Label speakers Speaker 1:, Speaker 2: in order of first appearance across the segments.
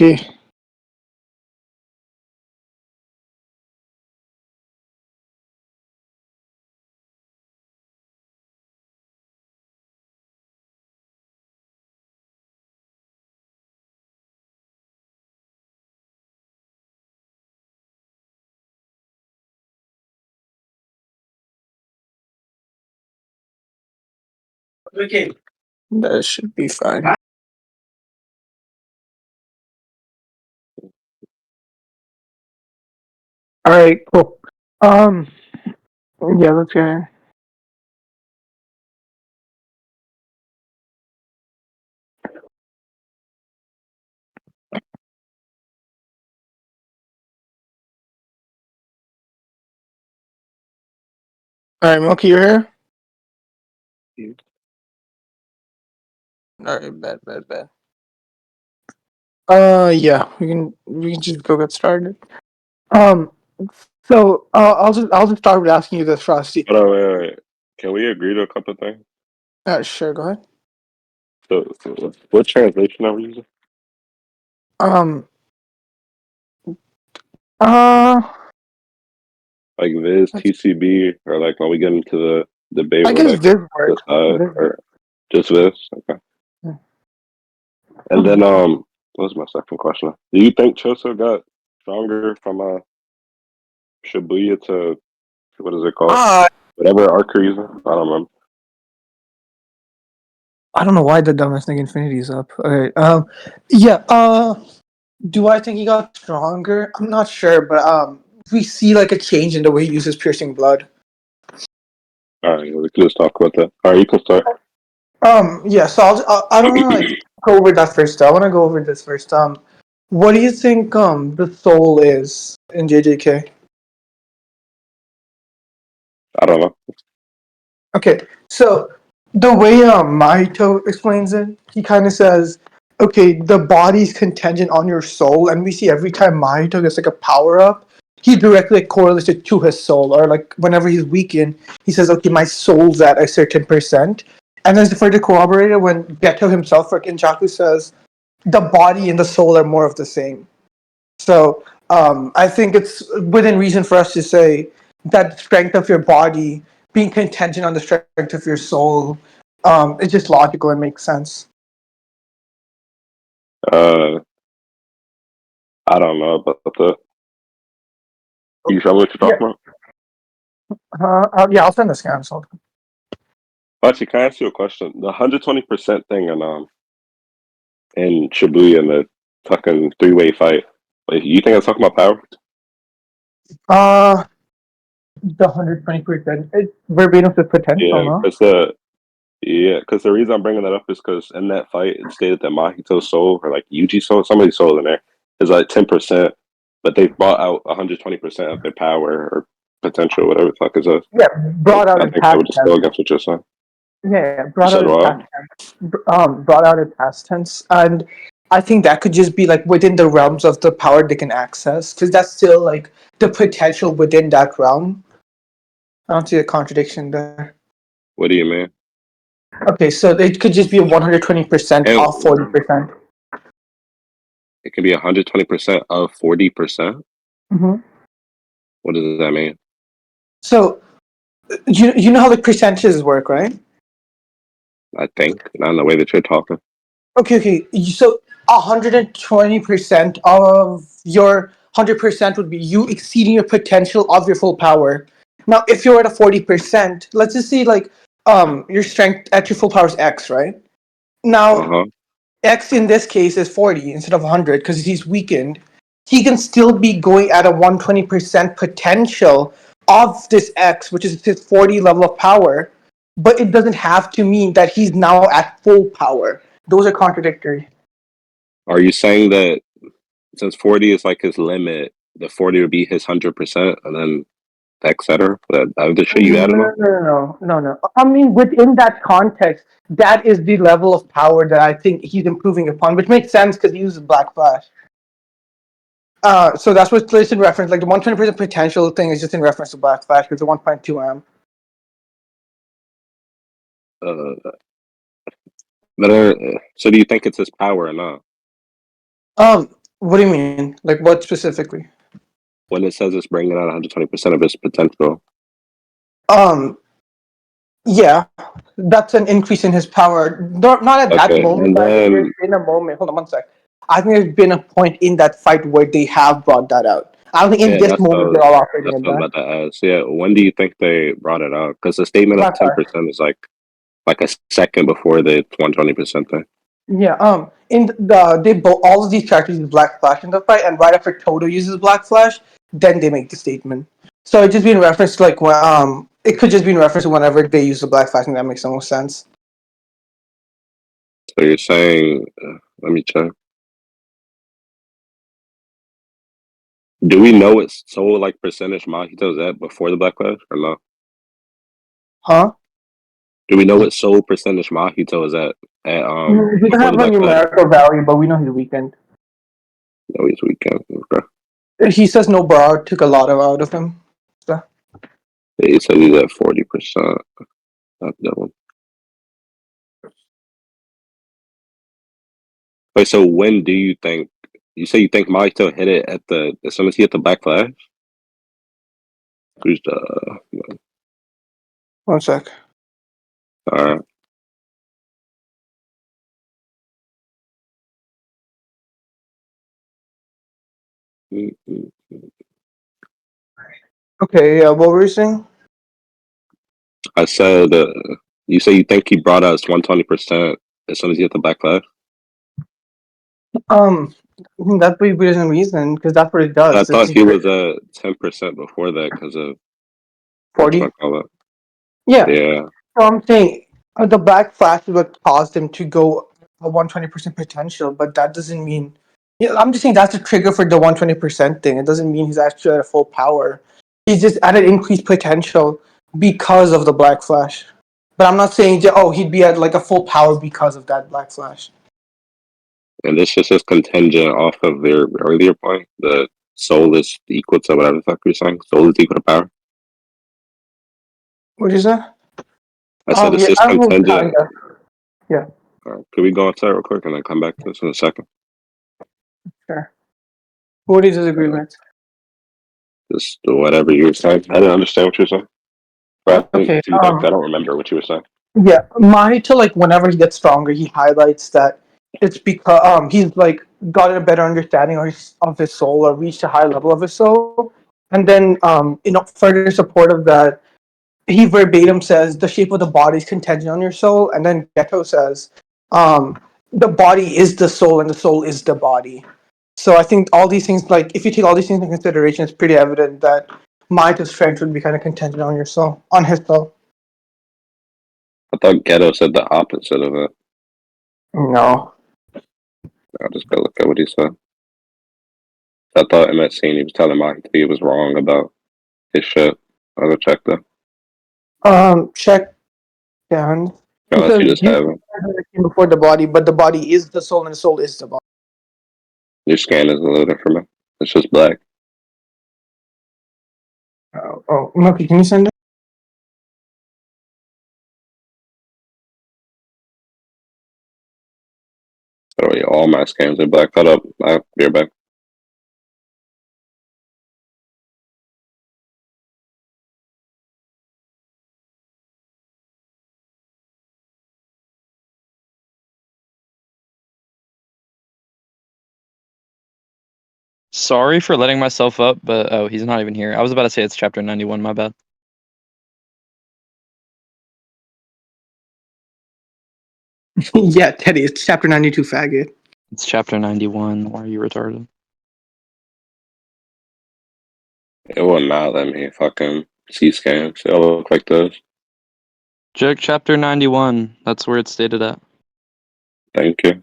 Speaker 1: Okay. Okay. That should be fine. All right, cool. Yeah, let's go. All right, Milky, you're here. All right, bad. Yeah, we can just go get started. Um, so I'll just start with asking you this, Frosty.
Speaker 2: Hold on, wait. Can we agree to a couple of things?
Speaker 1: Sure, go ahead.
Speaker 2: So what translation are we using?
Speaker 1: Um, uh,
Speaker 2: Like Viz, TCB, or like when we get into the debate
Speaker 1: I
Speaker 2: with
Speaker 1: guess
Speaker 2: like
Speaker 1: Viv
Speaker 2: the
Speaker 1: works.
Speaker 2: side
Speaker 1: Viv.
Speaker 2: or just Viz? Okay.
Speaker 1: Yeah.
Speaker 2: And then what was my second question? Do you think Choso got stronger from Shibuya to what is it called?
Speaker 1: Uh,
Speaker 2: Whatever arc you're using? I don't remember.
Speaker 1: I don't know why the dumbest thing Infinity is up. Okay. Yeah. Do I think he got stronger? I'm not sure, but we see like a change in the way he uses piercing blood.
Speaker 2: Alright, we can just talk about that. Alright, you can start.
Speaker 1: Yeah. So I don't want to like go over that first. I want to go over this first. What do you think the soul is in JJK?
Speaker 2: I don't know.
Speaker 1: Okay, so the way Mahito explains it, he kind of says, okay, the body's contingent on your soul, and we see every time Mahito gets like a power up, he directly correlates it to his soul, or like whenever he's weakened, he says, okay, my soul's at a certain percent. And then further corroborated when Geto himself, or Kinchaku, says, the body and the soul are more of the same. So I think it's within reason for us to say that the strength of your body being contingent on the strength of your soul is just logical and makes sense.
Speaker 2: Uh I don't know about the you sure what you're
Speaker 1: Yeah,
Speaker 2: talking about?
Speaker 1: yeah, I'll send the scan. So.
Speaker 2: Actually, can I ask you a question? The 120% thing in Shibuya in the fucking three-way fight. Like, you think I'm talking about power?
Speaker 1: Uh, the 120%. It's verbatim says potential,
Speaker 2: Yeah,
Speaker 1: no?
Speaker 2: because the reason I'm bringing that up is because in that fight it stated that Mahito's soul or like Yuji's soul, somebody's soul in there is like 10%, but they bought out 120% of their power or potential, whatever the fuck is that.
Speaker 1: Yeah,
Speaker 2: Like,
Speaker 1: brought out
Speaker 2: I
Speaker 1: in
Speaker 2: think that
Speaker 1: past
Speaker 2: would just
Speaker 1: tense.
Speaker 2: go against what you're saying.
Speaker 1: Yeah,
Speaker 2: You
Speaker 1: brought out
Speaker 2: said
Speaker 1: in
Speaker 2: what?
Speaker 1: past tense. Brought out in past tense, and I think that could just be like within the realms of the power they can access, because that's still like the potential within that realm. I don't see a contradiction there.
Speaker 2: What do you mean?
Speaker 1: Okay, so it could just be 120%
Speaker 2: And
Speaker 1: off 40%.
Speaker 2: it can be 120% of 40%.
Speaker 1: Mm-hmm.
Speaker 2: What does that mean?
Speaker 1: So you know how the percentages work, right?
Speaker 2: I think not in the way that you're talking.
Speaker 1: Okay. So 120% of your 100% would be you exceeding your potential of your full power. Now, if you're at a 40%, let's just say like your strength at your full power is X, right?
Speaker 2: Uh
Speaker 1: Now
Speaker 2: huh.
Speaker 1: X in this case is 40 instead of 100 because he's weakened. He can still be going at a 120% potential of this X, which is his 40 level of power, but it doesn't have to mean that he's now at full power. Those are contradictory.
Speaker 2: Are you saying that since 40 is like his limit, the 40 would be his 100%, and then etc. That would the shit you added on?
Speaker 1: No. I mean, within that context, that is the level of power that I think he's improving upon, which makes sense because he uses Black Flash. So that's what's in reference. Like the 120% potential thing is just in reference to Black Flash because the 1.2 amp.
Speaker 2: Uh, but so do you think it's his power or not?
Speaker 1: What do you mean? Like what specifically?
Speaker 2: When it says it's bringing out 120% of its potential.
Speaker 1: Um, yeah, that's an increase in his power. Not at that
Speaker 2: Okay,
Speaker 1: moment,
Speaker 2: and
Speaker 1: but I think there's
Speaker 2: then
Speaker 1: been a moment. Hold on one sec. I think there's been a point in that fight where they have brought that out. I don't think in
Speaker 2: yeah,
Speaker 1: this moment they're all operating
Speaker 2: that's
Speaker 1: at
Speaker 2: what I was
Speaker 1: that.
Speaker 2: about to ask. Yeah, when do you think they brought it out? Because the statement of
Speaker 1: Black Flash.
Speaker 2: 10% is like a second before the 120% thing.
Speaker 1: Yeah. In they both all of these characters use Black Flash in the fight, and right after Todo uses Black Flash, then they make the statement. So it just be in reference to like when it could just be in reference to whenever they use the Black Flash, and that makes the most sense.
Speaker 2: So you're saying, let me check. Do we know it's so like percentage Mahito's at before the Black Flash or no?
Speaker 1: Huh?
Speaker 2: Do we know what soul percentage Mahito is at
Speaker 1: He doesn't
Speaker 2: before
Speaker 1: have
Speaker 2: the
Speaker 1: a
Speaker 2: Black Flash?
Speaker 1: numerical value, but we know he's weakened.
Speaker 2: No, he's weekend. Okay.
Speaker 1: He says no bar took a lot out of him. So,
Speaker 2: Yeah, he said he's at 40%. That's that one. Wait, so when do you think you say you think Mahito hit it at the as soon as he hit the Black Flash? Who's the
Speaker 1: one sec.
Speaker 2: alright. Mm-mm.
Speaker 1: Okay, yeah, what were you saying?
Speaker 2: I said you say you think he brought us 120% as soon as he hit the Black Flash?
Speaker 1: I think that would be within reason because that's what it
Speaker 2: I
Speaker 1: does.
Speaker 2: thought
Speaker 1: It's
Speaker 2: he was at 10% before that because of
Speaker 1: 40.
Speaker 2: whatchamacallit.
Speaker 1: Yeah,
Speaker 2: Yeah.
Speaker 1: so I'm saying the Black Flash is what caused him to go a 120% potential, but that doesn't mean. Yeah, I'm just saying that's the trigger for the 120% thing. It doesn't mean he's actually at a full power. He's just at an increased potential because of the Black Flash. But I'm not saying he'd be at like a full power because of that Black Flash.
Speaker 2: And this is just contingent off of their earlier point. The soul is equal to whatever the fuck you're saying. Soul is equal to power.
Speaker 1: What is that?
Speaker 2: I said it's
Speaker 1: Yeah,
Speaker 2: just
Speaker 1: I will
Speaker 2: contingent.
Speaker 1: kind of. Yeah,
Speaker 2: Could we go outside real quick and then come back to this in a second?
Speaker 1: sure. What is his agreement?
Speaker 2: Just whatever you were saying. I didn't understand what you were saying. But I think
Speaker 1: Okay.
Speaker 2: feedback. I don't remember what you were saying.
Speaker 1: Yeah, Mahito, like whenever he gets stronger, he highlights that it's because he's like gotten a better understanding of his soul or reached a high level of his soul, and then further support of that, he verbatim says the shape of the body is contingent on your soul, and then Ghetto says the body is the soul and the soul is the body. So I think all these things, like if you take all these things into consideration, it's pretty evident that Mahito's strength would be kind of contingent on your soul, on his soul.
Speaker 2: I thought Ghetto said the opposite of it.
Speaker 1: No.
Speaker 2: I'll just go look at what he said. I thought in that scene he was telling Mike he was wrong about his shit. I'll go check that.
Speaker 1: Check down. He
Speaker 2: Unless
Speaker 1: says
Speaker 2: you just
Speaker 1: you
Speaker 2: have it.
Speaker 1: before the body, but the body is the soul, and the soul is the body.
Speaker 2: Your scan is a little different, man. It's just black.
Speaker 1: Okay. Can you send it?
Speaker 2: So yeah, all my scans are black. Cut up. I'll be right back.
Speaker 3: Sorry for letting myself up, but oh, he's not even here. I was about to say it's chapter 91, my bad.
Speaker 1: Yeah, Teddy. It's chapter 92, faggot.
Speaker 3: It's chapter 91. Why are you retarded?
Speaker 2: It will not let me fucking see scans. They all look like this.
Speaker 3: Check chapter 91. That's where it's stated at.
Speaker 2: Thank you.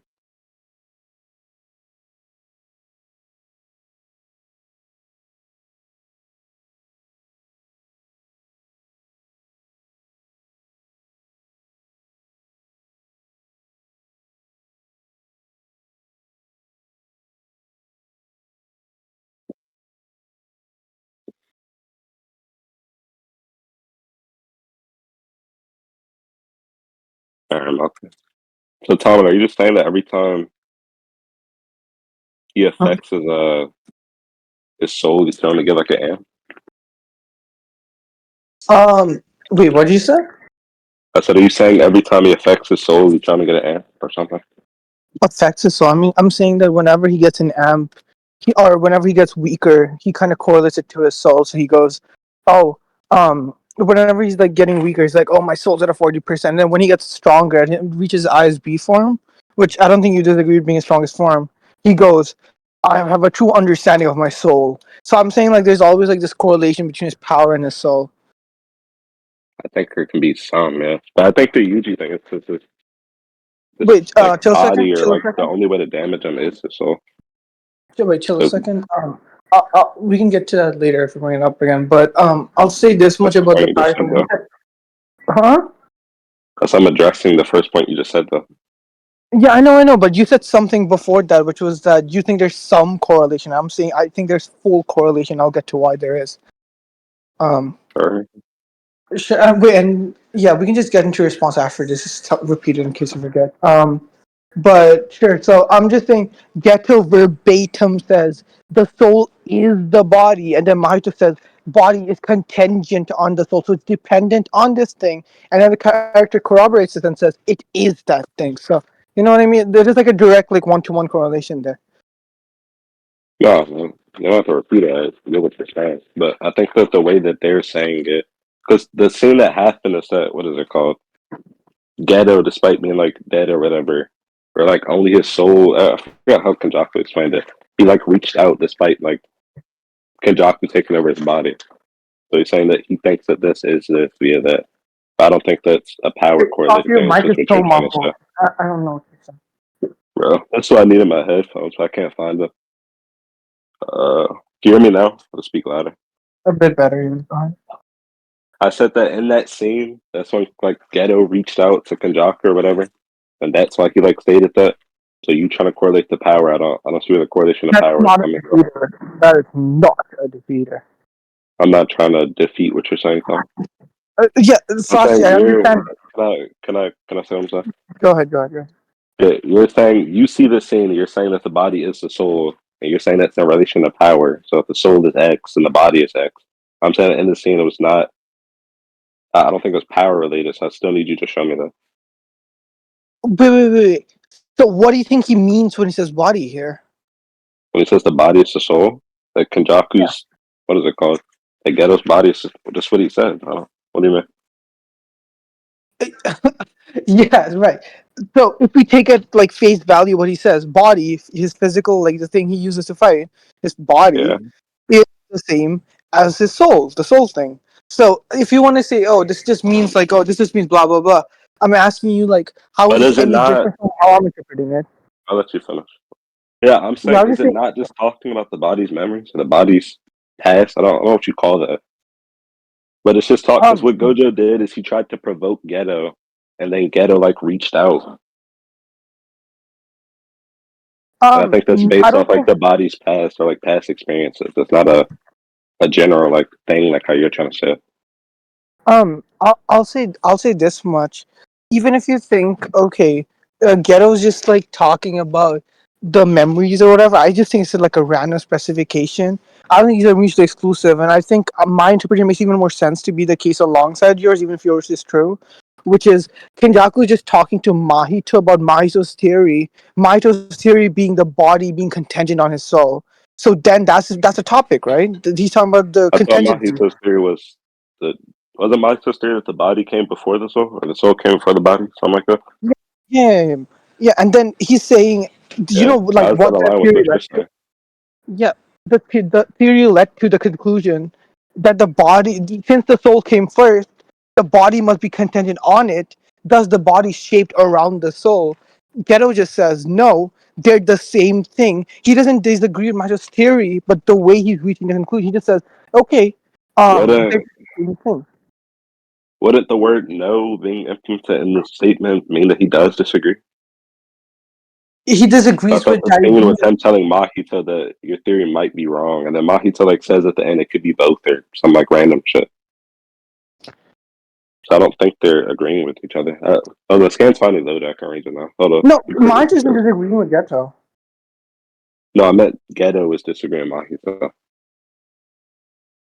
Speaker 2: Okay. So Tom, are you just saying that every time he affects his soul, he's trying to get like an amp.
Speaker 1: Wait, what did you say?
Speaker 2: I said, are you saying every time he affects his soul, he's trying to get an amp or something?
Speaker 1: Affects his soul. I mean, I'm saying that whenever he gets an amp, or whenever he gets weaker, he kind of correlates it to his soul. So he goes, "Oh, whenever he's like getting weaker, he's like, oh, my soul's at a 40%." And then when he gets stronger, and it reaches ISB form, which I don't think you disagree with being his strongest form. He goes, "I have a true understanding of my soul." So I'm saying like there's always like this correlation between his power and his soul.
Speaker 2: I think there can be some, yeah. But I think the Yuji thing is because this
Speaker 1: Wait,
Speaker 2: like
Speaker 1: chill a second.
Speaker 2: body or
Speaker 1: Chill a
Speaker 2: like the
Speaker 1: second.
Speaker 2: only way to damage him is his soul.
Speaker 1: Chill a
Speaker 2: So
Speaker 1: second. We can get to that later if we bring it up again. But I'll say this much
Speaker 2: that's the
Speaker 1: about
Speaker 2: point
Speaker 1: the
Speaker 2: you just
Speaker 1: fact
Speaker 2: said though.
Speaker 1: huh?
Speaker 2: Because I'm addressing the first point you just said though.
Speaker 1: Yeah, I know. But you said something before that, which was that you think there's some correlation. I'm saying I think there's full correlation. I'll get to why there is. Um,
Speaker 2: Or
Speaker 1: sure, wait, and yeah, we can just get into your response after this. Just repeat it in case you forget. But sure. So I'm just saying, Ghetto verbatim says the soul is the body, and then Mahito says body is contingent on the soul, so it's dependent on this thing. And then the character corroborates it and says it is that thing. So you know what I mean? There is like a direct, like one-to-one correlation there.
Speaker 2: no, man, you don't have to repeat it. I get what you're saying. But I think that the way that they're saying it, because the scene that happened is that, what is it called? Ghetto, despite being like dead or whatever, or like only his soul. I forgot how Kenjaku explained it. He like reached out despite like Kenjaku taking over his body. So he's saying that he thinks that this is this via that. I don't think that's a power
Speaker 1: Off
Speaker 2: correlated
Speaker 1: your
Speaker 2: thing. It's
Speaker 1: mic
Speaker 2: just
Speaker 1: is
Speaker 2: what
Speaker 1: so
Speaker 2: you're trying to
Speaker 1: muffled.
Speaker 2: say,
Speaker 1: I don't know what you're saying.
Speaker 2: bro. That's why I need in my headphones, but I can't find them. Can you hear me now? I'll speak louder.
Speaker 1: A bit better. Even. Go ahead.
Speaker 2: I said that in that scene, that's when like Ghetto reached out to Kenjaku or whatever, and that's why he like stated that. So you trying to correlate the power? I don't see where the correlation of
Speaker 1: That's
Speaker 2: power is
Speaker 1: not a
Speaker 2: coming from.
Speaker 1: defeater. That is not a defeater.
Speaker 2: I'm not trying to defeat what you're saying, Tom.
Speaker 1: Yeah,
Speaker 2: I'm
Speaker 1: Frostyy,
Speaker 2: saying
Speaker 1: I
Speaker 2: you're.
Speaker 1: understand.
Speaker 2: Can I say what I'm saying?
Speaker 1: Go ahead. Go ahead.
Speaker 2: Yeah, you're saying you see the scene. You're saying that the body is the soul, and you're saying that's in relation to power. So if the soul is X and the body is X, I'm saying in the scene it was not. I don't think it was power related. So I still need you to show me that.
Speaker 1: Wait. So what do you think he means when he says body here?
Speaker 2: When he says the body is the soul, like
Speaker 1: Yeah.
Speaker 2: Kenjaku's, what is it called? Like Ghetto's body is just what he said. I don't, what do you mean?
Speaker 1: Yes, right. So if we take it like face value, what he says, body, his physical, like the thing he uses to fight, his
Speaker 2: Yeah,
Speaker 1: body is the same as his soul, the soul thing. So if you want to say, oh, this just means like, oh, this just means blah blah blah, I'm asking you like, how
Speaker 2: but
Speaker 1: is
Speaker 2: is
Speaker 1: it
Speaker 2: it
Speaker 1: any
Speaker 2: not?
Speaker 1: different from how I'm interpreting it?
Speaker 2: I'll let you finish. Yeah, I'm
Speaker 1: Yeah,
Speaker 2: saying,
Speaker 1: I'm
Speaker 2: is
Speaker 1: just
Speaker 2: it
Speaker 1: saying,
Speaker 2: not just talking about the body's memories or the body's past? I don't know what you call that. But it's just talk because
Speaker 1: um,
Speaker 2: what Gojo did is he tried to provoke Ghetto, and then Ghetto like reached out, and I think that's
Speaker 1: I
Speaker 2: based
Speaker 1: don't
Speaker 2: off like
Speaker 1: think
Speaker 2: the body's past or like past experiences. It's not a general like thing like how you're trying to say it.
Speaker 1: I'll say this much. Even if you think, okay, Ghetto's just like talking about the memories or whatever, I just think it's like a random specification. I don't think these are mutually exclusive, and I think my interpretation makes even more sense to be the case alongside yours, even if yours is true. Which is Kenjaku is just talking to Mahito about Mahito's theory being the body being contingent on his soul. So then that's a topic, right? He's talking about the
Speaker 2: I thought
Speaker 1: contingency.
Speaker 2: Mahito's theory was that wasn't Mahito's theory that the body came before the soul, or the soul came before the body, something like that.
Speaker 1: Yeah, yeah, and then he's saying, you
Speaker 2: Yeah,
Speaker 1: know, like
Speaker 2: how does that
Speaker 1: what that
Speaker 2: align with
Speaker 1: theory
Speaker 2: what
Speaker 1: led
Speaker 2: you're
Speaker 1: to?
Speaker 2: saying?
Speaker 1: Yeah, the theory led to the conclusion that the body, since the soul came first, the body must be contingent on it. Thus, the body shaped around the soul. Ghetto just says no, they're the same thing. He doesn't disagree with Macho's theory, but the way he's reaching the conclusion, he just says, okay, they're
Speaker 2: Wouldn't
Speaker 1: the same thing.
Speaker 2: wouldn't the word "no" being implemented in the statement mean that he does disagree?
Speaker 1: He
Speaker 2: I
Speaker 1: disagrees
Speaker 2: thought
Speaker 1: with
Speaker 2: the
Speaker 1: the
Speaker 2: scene was
Speaker 1: idea.
Speaker 2: him telling Mahito that your theory might be wrong, and then Mahito like says at the end it could be both or some like random shit. So I don't think they're agreeing with each other. Oh, the scan's finally loaded. I can read it now. Hold up.
Speaker 1: No,
Speaker 2: You can read
Speaker 1: Mach isn't
Speaker 2: it.
Speaker 1: disagreeing with Ghetto.
Speaker 2: No, I meant Ghetto was disagreeing with Mahito.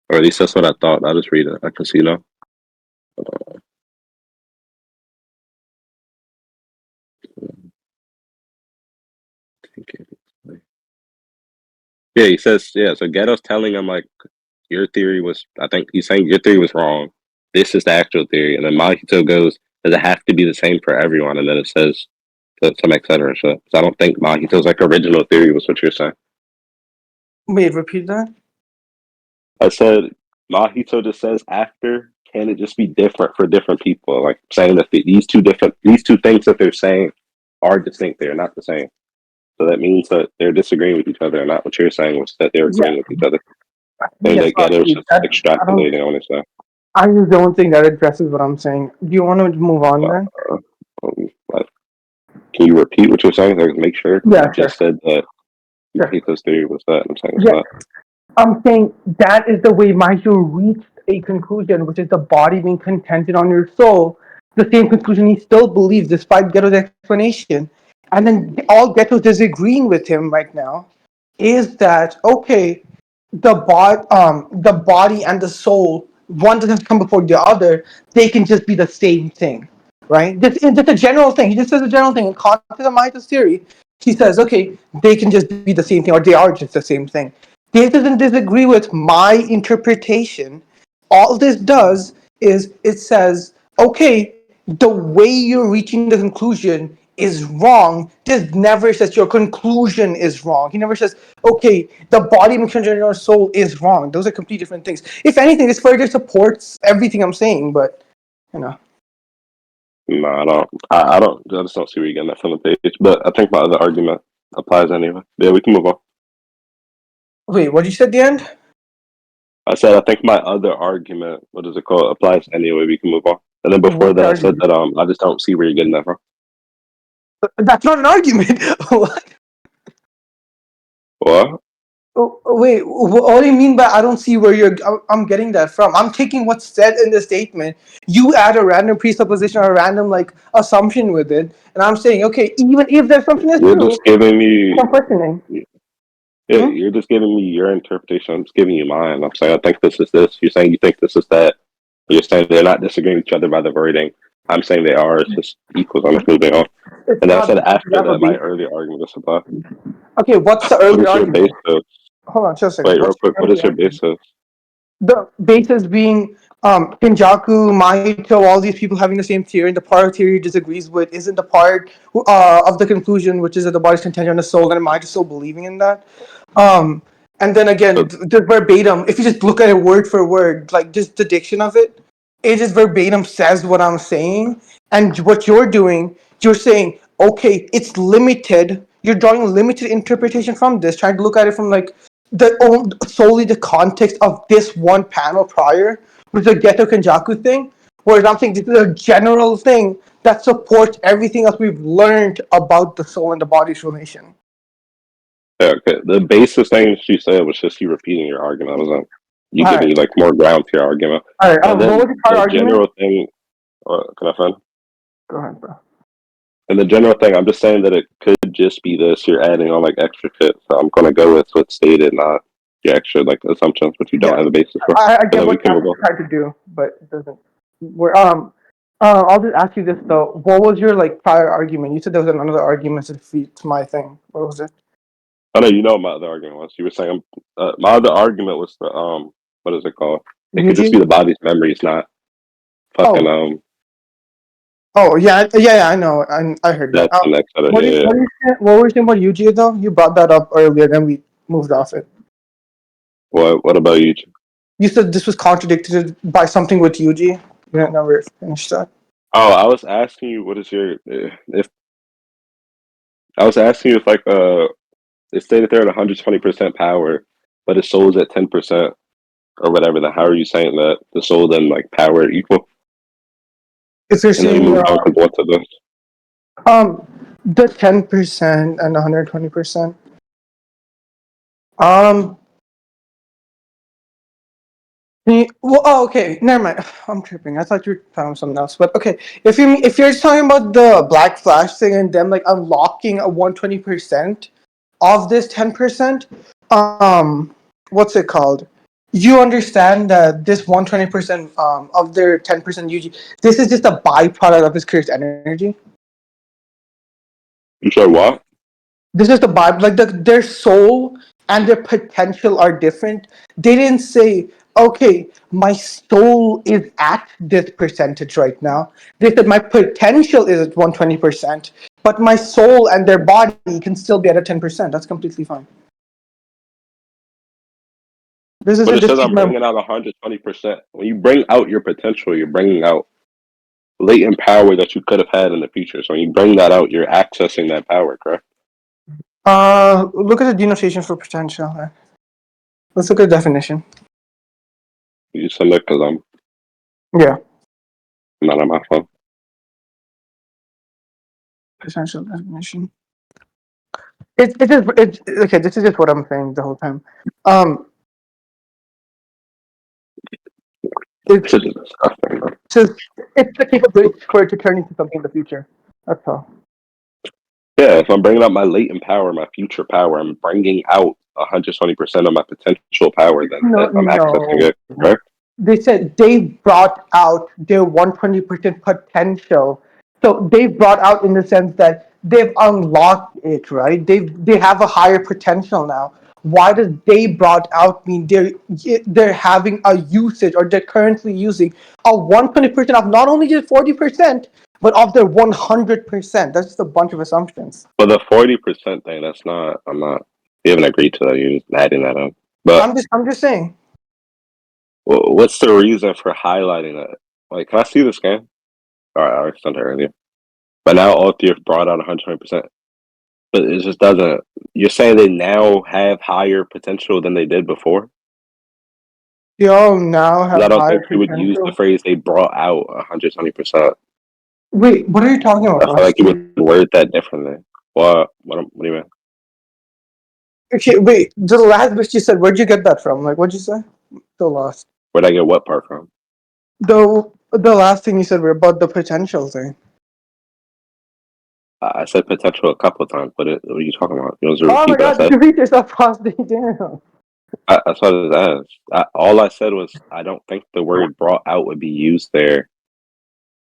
Speaker 2: Or at least that's what I thought. I'll just read it. I can see now. Yeah, he says, yeah, so Ghetto's telling him, like, your theory was, I think he's saying your theory was wrong. This is the actual theory. And then Mahito goes, does it have to be the same for everyone? And then it says, some et cetera. So I don't think Mahito's, like, original theory was what you're saying.
Speaker 1: Wait, repeat that?
Speaker 2: I said, Mahito just says after, can it just be different for different people? Like, saying that these two things that they're saying are distinct. They're not the same. So that means that they're disagreeing with each other, and not what you're saying was that they're agreeing with each other. And
Speaker 1: Yes,
Speaker 2: that Ghetto's just
Speaker 1: I don't.
Speaker 2: extrapolating on itself.
Speaker 1: I just don't think that addresses what I'm saying. Do you want to move on then?
Speaker 2: But can you repeat what you're saying? Like, make sure.
Speaker 1: Yeah,
Speaker 2: You just said that
Speaker 1: Sure.
Speaker 2: Mahito's theory was that. I'm saying it's
Speaker 1: Yeah.
Speaker 2: not.
Speaker 1: I'm saying that is the way Mahito reached a conclusion, which is the body being contingent on your soul. The same conclusion he still believes, despite Ghetto's explanation. And then all Ghetto's disagreeing with him right now is that, okay, the body and the soul, one doesn't come before the other, they can just be the same thing, right? It's just a general thing. He just says a general thing. In context of Mahito's theory, he says, okay, they can just be the same thing, or they are just the same thing. This doesn't disagree with my interpretation. All this does is it says, okay, the way you're reaching the conclusion is wrong. This never says your conclusion is wrong. He never says, okay, the body being contingent on your soul is wrong. Those are completely different things. If anything, this further supports everything I'm saying, but, you know.
Speaker 2: No, I don't. I just don't see where you're getting that from the page. But I think my other argument applies anyway. Yeah, we can move on.
Speaker 1: Wait, what did you say at the end?
Speaker 2: I said I think my other argument, what is it called, applies anyway. We can move on. And then before
Speaker 1: What
Speaker 2: that, I said
Speaker 1: argument?
Speaker 2: that I just don't see where you're getting that from.
Speaker 1: That's not an argument. What?
Speaker 2: What?
Speaker 1: Wait, what do you mean by I don't see where I'm getting that from? I'm taking what's said in the statement. You add a random presupposition or a random like assumption with it, and I'm saying, okay, even if the assumption is
Speaker 2: You're
Speaker 1: true,
Speaker 2: just giving me.
Speaker 1: I'm questioning.
Speaker 2: Yeah, you're just giving me your interpretation. I'm just giving you mine. I'm saying I think this is this. You're saying you think this is that. You're saying they're not disagreeing with each other by the wording. I'm saying they are. It's just equals. I'm just moving on.
Speaker 1: It's
Speaker 2: And I
Speaker 1: not
Speaker 2: said after
Speaker 1: that
Speaker 2: that,
Speaker 1: would
Speaker 2: my
Speaker 1: be.
Speaker 2: earlier argument was about.
Speaker 1: Okay, what's the
Speaker 2: What
Speaker 1: earlier
Speaker 2: is your
Speaker 1: argument?
Speaker 2: basis?
Speaker 1: Hold on, just a second.
Speaker 2: Wait, real
Speaker 1: What's your
Speaker 2: quick. What
Speaker 1: earlier
Speaker 2: is your
Speaker 1: argument?
Speaker 2: basis?
Speaker 1: The basis being Kenjaku, Mahito, all these people having the same theory, and the part of theory disagrees with isn't the part of the conclusion, which is that the body's contingent on the soul, and Mahito still believing in that. And then again, the verbatim, if you just look at it word for word, like just the diction of it, it just verbatim says what I'm saying. And what you're doing, you're saying, okay, it's limited. You're drawing limited interpretation from this, trying to look at it from like solely the context of this one panel prior with the Geto Kenjaku thing. Whereas I'm saying this is a general thing that supports everything else we've learned about the soul and the body's relation.
Speaker 2: Yeah, okay. The basis thing she said was just you repeating your argument. It wasn't you
Speaker 1: All
Speaker 2: giving
Speaker 1: right.
Speaker 2: like more ground to your argument.
Speaker 1: All right.
Speaker 2: And
Speaker 1: What
Speaker 2: then
Speaker 1: was your prior
Speaker 2: the
Speaker 1: argument?
Speaker 2: general thing. Can I find?
Speaker 1: Go ahead, bro.
Speaker 2: And the general thing, I'm just saying that it could just be this. You're adding on like extra shit. So I'm gonna go with what's stated, not your extra like assumptions, which you don't have a basis for.
Speaker 1: I
Speaker 2: And
Speaker 1: get
Speaker 2: then we
Speaker 1: what
Speaker 2: can
Speaker 1: you're
Speaker 2: move on.
Speaker 1: trying to do, but it doesn't. I'll just ask you this though. What was your like prior argument? You said there was another argument to defeat my thing. What was it?
Speaker 2: I know you know what my other argument was. You were saying my other argument was the what is it called? It could just be the body's memories, not fucking
Speaker 1: Oh yeah. I know. I heard that.
Speaker 2: that's the next other.
Speaker 1: What
Speaker 2: Yeah.
Speaker 1: were you saying about Yuji though? You brought that up earlier, then we moved off it.
Speaker 2: What about you?
Speaker 1: You said this was contradicted by something with Yuji. You never finished that.
Speaker 2: Oh, I was asking you what is your if I was asking you if like it stated there at 120% power, but its soul is at 10% or whatever. Then how are you saying that the soul then like power are equal?
Speaker 1: If you're
Speaker 2: And then we
Speaker 1: saying
Speaker 2: move on to what to this.
Speaker 1: the 10% and 120%. Okay, never mind. I'm tripping. I thought you were talking about something else. But okay, if you're talking about the Black Flash thing and them like unlocking a 120% of this 10%, what's it called? You understand that this 120% of their 10% UG, this is just a byproduct of his creator's energy.
Speaker 2: You said what?
Speaker 1: This is the vibe. Like their soul and their potential are different. They didn't say, okay, my soul is at this percentage right now. They said my potential is at 120%, but my soul and their body can still be at a 10%. That's completely fine. This is
Speaker 2: But
Speaker 1: a
Speaker 2: it says I'm
Speaker 1: distinct.
Speaker 2: bringing out 120%. When you bring out your potential, you're bringing out latent power that you could have had in the future. So when you bring that out, you're accessing that power, correct?
Speaker 1: Look at the denotation for potential. Let's look at the definition.
Speaker 2: You send it because I'm
Speaker 1: Yeah,
Speaker 2: not on my phone.
Speaker 1: potential definition. It's okay. This is just what I'm saying the whole time. It's
Speaker 2: Shit is disgusting, bro.
Speaker 1: just it's the capability for it to turn into something in the future. That's all.
Speaker 2: Yeah, if I'm bringing out my latent power, my future power, I'm bringing out 120% of my potential power. Then
Speaker 1: No,
Speaker 2: I'm accessing
Speaker 1: no.
Speaker 2: it, correct?
Speaker 1: They said they brought out their 120% potential. So they brought out in the sense that they've unlocked it, right? They have a higher potential now. Why does they brought out mean they're having a usage or they're currently using a 120% of not only just 40%, but of their 100%? That's just a bunch of assumptions.
Speaker 2: But the 40% thing, that's not. I'm not. You haven't agreed to that. You're just adding that up. But
Speaker 1: I'm just saying.
Speaker 2: what's the reason for highlighting that? Like, can I see the scan? All right, I sent it earlier. But now all three have brought out 120%. But it just doesn't. You're saying they now have higher potential than they did before?
Speaker 1: They all now
Speaker 2: 'Cause I
Speaker 1: have
Speaker 2: don't think
Speaker 1: higher
Speaker 2: you would use the
Speaker 1: potential.
Speaker 2: phrase "they brought out 120%."
Speaker 1: Wait, what are you talking about,
Speaker 2: I feel like you
Speaker 1: Frostyy?
Speaker 2: would word that differently. What do you mean?
Speaker 1: Okay, wait. The last bit you said, where'd you get that from? Like, what'd you say? So lost.
Speaker 2: Where'd I get what part from?
Speaker 1: The last thing you said were about the potential thing.
Speaker 2: I said potential a couple of times, but what are you talking about? You want to
Speaker 1: Oh my
Speaker 2: repeat what I
Speaker 1: god, did
Speaker 2: said?
Speaker 1: you read yourself, Frostyy? Damn.
Speaker 2: That's what it is. All I said was I don't think the word "brought out" would be used there,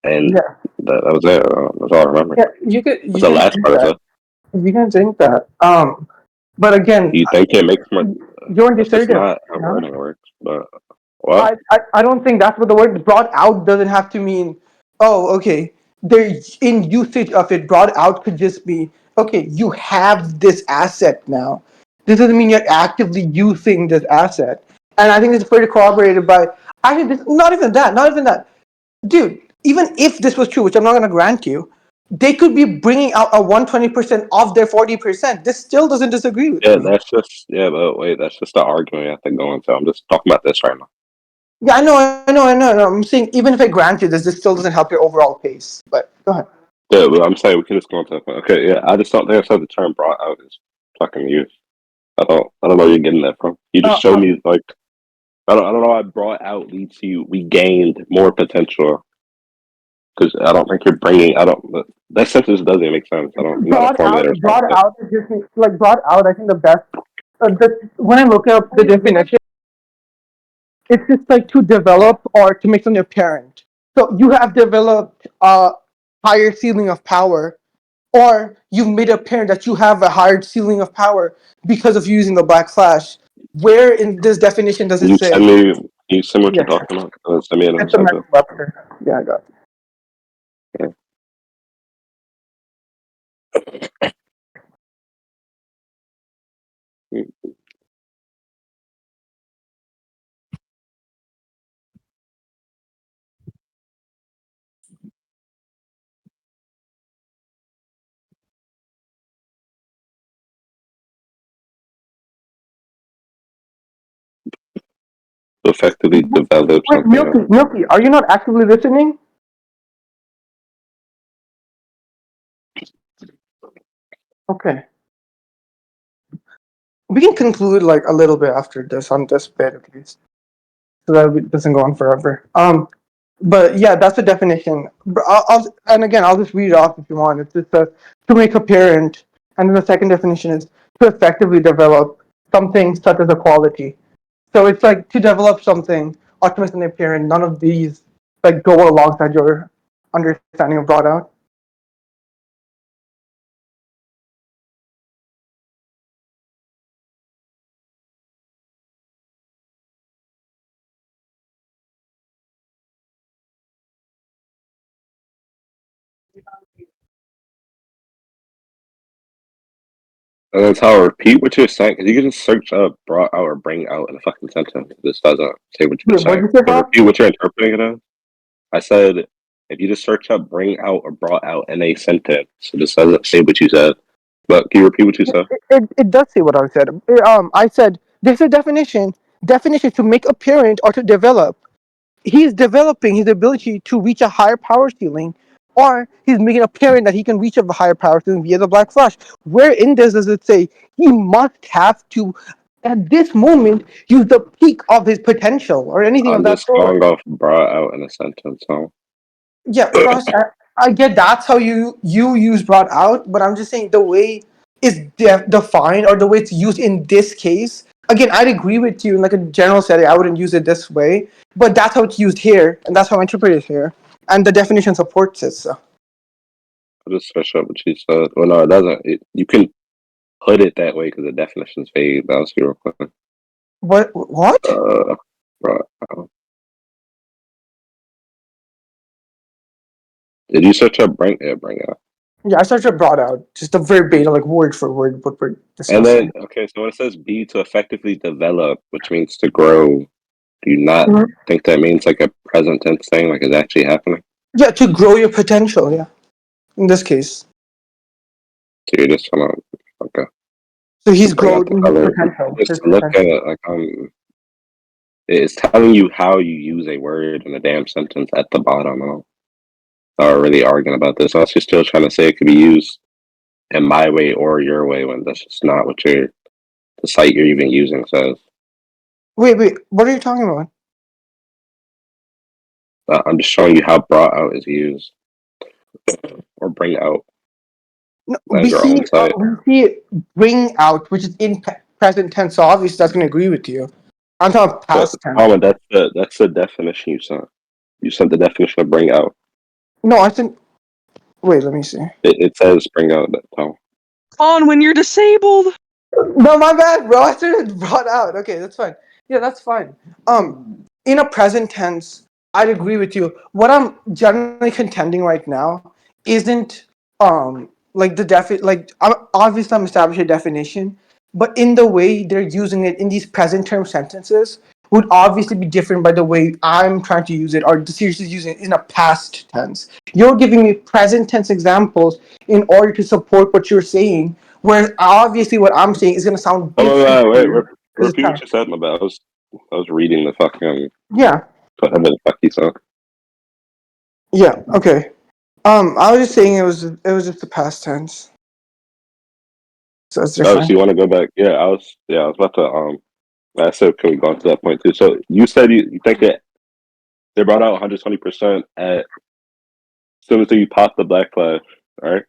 Speaker 2: and
Speaker 1: Yeah,
Speaker 2: that was it. That's all I remember.
Speaker 1: yeah.
Speaker 2: That's
Speaker 1: You
Speaker 2: the
Speaker 1: can
Speaker 2: last
Speaker 1: think
Speaker 2: part I
Speaker 1: that.
Speaker 2: said.
Speaker 1: You can think that. But again,
Speaker 2: You think it makes more?
Speaker 1: you're
Speaker 2: That's just
Speaker 1: indecisive.
Speaker 2: not how
Speaker 1: You know?
Speaker 2: wording works. But what?
Speaker 1: I don't think that's what the word brought out doesn't have to mean. Oh, okay. They're in usage of it. Brought out could just be okay. You have this asset now. This doesn't mean you're actively using this asset. And I think it's further corroborated by. Actually, not even that. Not even that, dude. Even if this was true, which I'm not going to grant you, they could be bringing out a 120% of their 40%. This still doesn't disagree with
Speaker 2: Yeah,
Speaker 1: me.
Speaker 2: that's just But wait, that's just the argument you have to go into. I'm just talking about this right now.
Speaker 1: Yeah, I know. No, I'm saying even if I grant you this still doesn't help your overall pace. But go ahead.
Speaker 2: Yeah, but I'm saying we can just go into that point. Okay, yeah, I just don't think I said the term "brought out" is fucking used. I don't know where you're getting that from. You just showed
Speaker 1: Uh,
Speaker 2: me like I don't know why "brought out" leads to we gained more potential because I don't think you're bringing. I don't that sentence doesn't make sense. I'm not a formulator or
Speaker 1: brought
Speaker 2: something.
Speaker 1: out is just like brought out. I think the best. When I look up the definition, it's just like to develop or to make something apparent. So you have developed a higher ceiling of power, or you've made apparent that you have a higher ceiling of power because of using the black flash. Where in this definition does it say?
Speaker 2: You send me what you're
Speaker 1: Yes,
Speaker 2: talking about. Send me another
Speaker 1: it's a
Speaker 2: sentence.
Speaker 1: Merriam-Webster. Yeah, I got it.
Speaker 2: Yeah. To effectively develop
Speaker 1: Wait,
Speaker 2: something else.
Speaker 1: Milky, are you not actively listening? Okay. We can conclude like a little bit after this on this bit at least, so that it doesn't go on forever. But yeah, that's the definition. And again, I'll just read it off if you want. It's just to make apparent, and then the second definition is to effectively develop something such as equality. So it's like to develop something, optimism and appearance, none of these like go alongside your understanding of brought out.
Speaker 2: And then Tyler, repeat what you're saying, because you can just search up brought out or bring out in a fucking sentence. This doesn't say what you're
Speaker 1: Wait, what
Speaker 2: saying.
Speaker 1: did you say,
Speaker 2: So
Speaker 1: Bob?
Speaker 2: repeat what you're interpreting it as. I said if you just search up bring out or brought out in a sentence, so this doesn't say what you said. But can you repeat what you said?
Speaker 1: It does say what I said. I said there's a definition. Definition to make apparent or to develop. He's developing his ability to reach a higher power ceiling, or he's making apparent that he can reach a higher power ceiling via the Black Flash. Where in this does it say he must have to, at this moment, use the peak of his potential or anything of
Speaker 2: I'm
Speaker 1: that
Speaker 2: just
Speaker 1: sort?
Speaker 2: going off brought out in a sentence. So
Speaker 1: Yeah, Frost, I get that's how you use brought out, but I'm just saying the way it's defined or the way it's used in this case. Again, I'd agree with you in like a general setting. I wouldn't use it this way, but that's how it's used here, and that's how I interpret it here, and the definition supports it. So.
Speaker 2: I'll just search up what you said. Well, no, it doesn't. You can put it that way because the definition's vague. But I'll see real quick.
Speaker 1: What? What?
Speaker 2: Brought out. Did you search up bring? Yeah, bring out.
Speaker 1: Yeah, I started brought out just a verbatim, like word for word, what we're
Speaker 2: And
Speaker 1: discussing.
Speaker 2: then okay, so when it says be to effectively develop, which means to grow, do you not
Speaker 1: Mhm.
Speaker 2: think that means like a present tense thing, like it's actually happening?
Speaker 1: Yeah, to grow your potential. Yeah, in this case,
Speaker 2: So you're just trying to okay
Speaker 1: so he's
Speaker 2: bring out the
Speaker 1: growing his
Speaker 2: color.
Speaker 1: potential.
Speaker 2: Just
Speaker 1: His
Speaker 2: to look at
Speaker 1: potential.
Speaker 2: it like it's telling you how you use a word in a damn sentence at the bottom. I don't are really arguing about this. I was just still trying to say it could be used in my way or your way when that's just not what the site you're even using says.
Speaker 1: Wait, what are you talking about?
Speaker 2: I'm just showing you how brought out is used or bring out
Speaker 1: No,
Speaker 2: as your own site.
Speaker 1: we see bring out, which is in present tense. So obviously, that's going to agree with you. I'm talking
Speaker 2: But
Speaker 1: past tense.
Speaker 2: Colin, that's the definition you sent. You sent the definition of bring out.
Speaker 1: No, I think. Wait, let me see.
Speaker 2: It says bring out that time.
Speaker 3: On when you're disabled.
Speaker 1: No, my bad, bro. I should have brought out. Okay, that's fine. Yeah, that's fine. In a present tense, I'd agree with you. What I'm generally contending right now isn't like obviously I'm establishing a definition, but in the way they're using it in these present term sentences would obviously be different by the way I'm trying to use it or the series is using it in a past tense. You're giving me present tense examples in order to support what you're saying, whereas obviously what I'm saying is going to sound different
Speaker 2: Oh,
Speaker 1: for
Speaker 2: wait,
Speaker 1: you because it's
Speaker 2: repeat what
Speaker 1: past.
Speaker 2: you said, my bad. I was reading the fucking
Speaker 1: Yeah,
Speaker 2: whatever the fuck you said.
Speaker 1: yeah, okay. I was just saying it was just the past tense, so it's
Speaker 2: Oh, so
Speaker 1: different.
Speaker 2: you want to go back? Yeah, I was about to I said can we go on to that point too? So you said you think that they brought out 120% at as soon as you pop the black flash, right?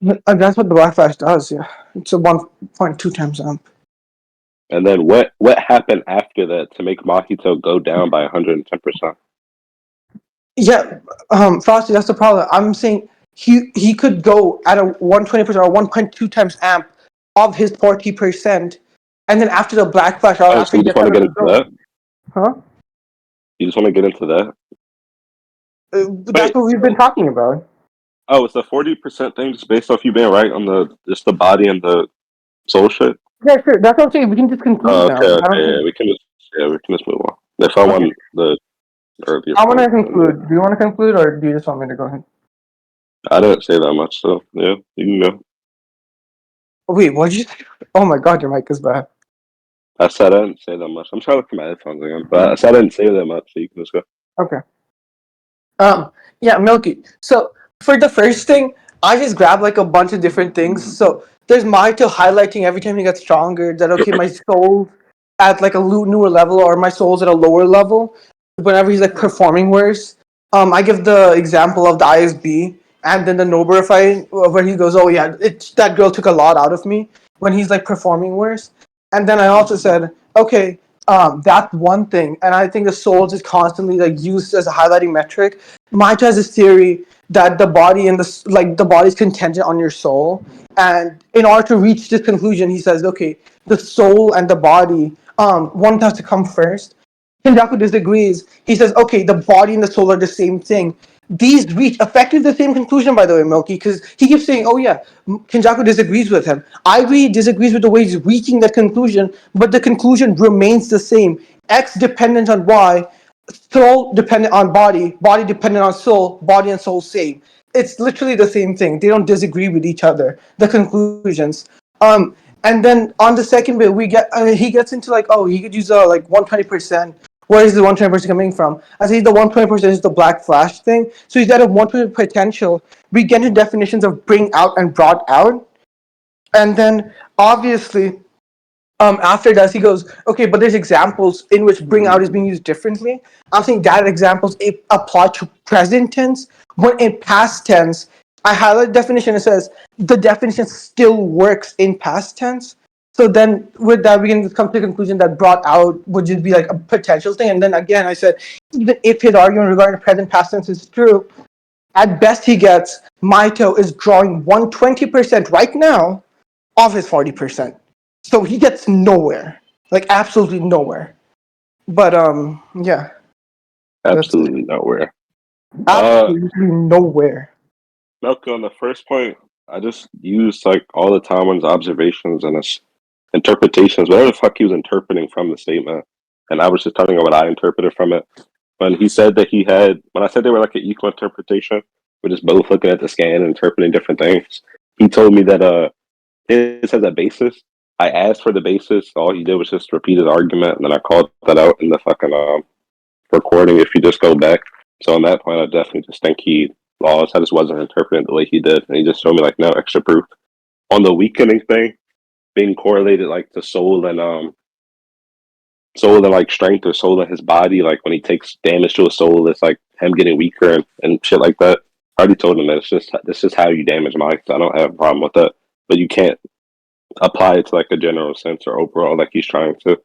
Speaker 1: That's what the Black Flash does. Yeah, it's a 1.2 times amp.
Speaker 2: And then what happened after that to make Mahito go down by 110%?
Speaker 1: Yeah, Frosty, that's the problem. I'm saying he could go at a 120% or 1.2 times amp of his 40%, and then after the Black Flash or
Speaker 2: Oh,
Speaker 1: after
Speaker 2: so
Speaker 1: he
Speaker 2: you just
Speaker 1: gets
Speaker 2: want
Speaker 1: out
Speaker 2: to
Speaker 1: of
Speaker 2: get
Speaker 1: the
Speaker 2: into
Speaker 1: zone,
Speaker 2: that?
Speaker 1: huh?
Speaker 2: You just want to get into that?
Speaker 1: That's
Speaker 2: Wait,
Speaker 1: what we've been talking about.
Speaker 2: oh, it's a 40% thing just based off you being right on the just the body and the soul shit.
Speaker 1: Yeah, sure. That's what I'm saying. We can just conclude
Speaker 2: Oh,
Speaker 1: now. I don't
Speaker 2: yeah,
Speaker 1: think.
Speaker 2: we can just move on. If I
Speaker 1: Okay,
Speaker 2: want the earlier
Speaker 1: I want to
Speaker 2: point, then yeah.
Speaker 1: conclude. Do you want to conclude, or do you just want me to go ahead?
Speaker 2: I didn't say that much, so yeah, you can go.
Speaker 1: Wait, what did you say? Oh my God, your mic is bad.
Speaker 2: I said I didn't say that much. I'm trying to look at my headphones again, but I said I didn't say that much, so you can just go.
Speaker 1: Okay. Yeah, Milky. So for the first thing, I just grabbed like a bunch of different things. So there's Mahito highlighting every time he gets stronger that okay, my soul at like a newer level or my soul's at a lower level. Whenever he's like performing worse, I give the example of the ISB. And then the Nobara fight where he goes, "Oh yeah, that girl took a lot out of me," when he's like performing worse. And then I also said, okay, that's one thing, and I think the souls is constantly like used as a highlighting metric. Maito has this theory that the body and the body is contingent on your soul, and in order to reach this conclusion, he says, okay, the soul and the body, one has to come first. Kenjaku disagrees. He says, okay, the body and the soul are the same thing. These reach effectively the same conclusion, by the way, Milky, because he keeps saying, oh yeah, Kenjaku disagrees with him. Ivory disagrees with the way he's reaching that conclusion, but the conclusion remains the same. X dependent on Y, soul dependent on body, body dependent on soul, body and soul same. It's literally the same thing. They don't disagree with each other. The conclusions. And then on the second bit, we get he gets into like, oh, he could use like 120%. Where is the 120% coming from? I say the 120% is the black flash thing. So he's got a 120 potential. We get into definitions of bring out and brought out, and then obviously after that, he goes, okay, but there's examples in which bring out is being used differently. I'm saying that examples apply to present tense, when in past tense, I highlight the definition, it says the definition still works in past tense. So then with that, we can come to the conclusion that brought out would just be like a potential thing. And then again, I said, even if his argument regarding present past tense is true, at best he gets, Maito is drawing 120% right now of his 40%. So he gets nowhere. Like absolutely nowhere. But yeah.
Speaker 2: Absolutely nowhere.
Speaker 1: Absolutely nowhere.
Speaker 2: Milky, on the first point, I just used like all the Tanwin's observations and his interpretations, whatever the fuck he was interpreting from the statement. And I was just telling him what I interpreted from it. When he said that he had, when I said they were like an equal interpretation, we're just both looking at the scan and interpreting different things. He told me that his has a basis. I asked for the basis. All he did was just repeat his argument, and then I called that out in the fucking recording. If you just go back, so on that point, I definitely just think he lost. I just wasn't interpreting the way he did, and he just showed me like no extra proof on the weakening thing being correlated like to soul and like strength or soul in his body. Like when he takes damage to his soul, it's like him getting weaker and shit like that. I already told him that it's just how you damage Mike. So I don't have a problem with that, but you can't apply it to like a general sense or overall like he's trying to.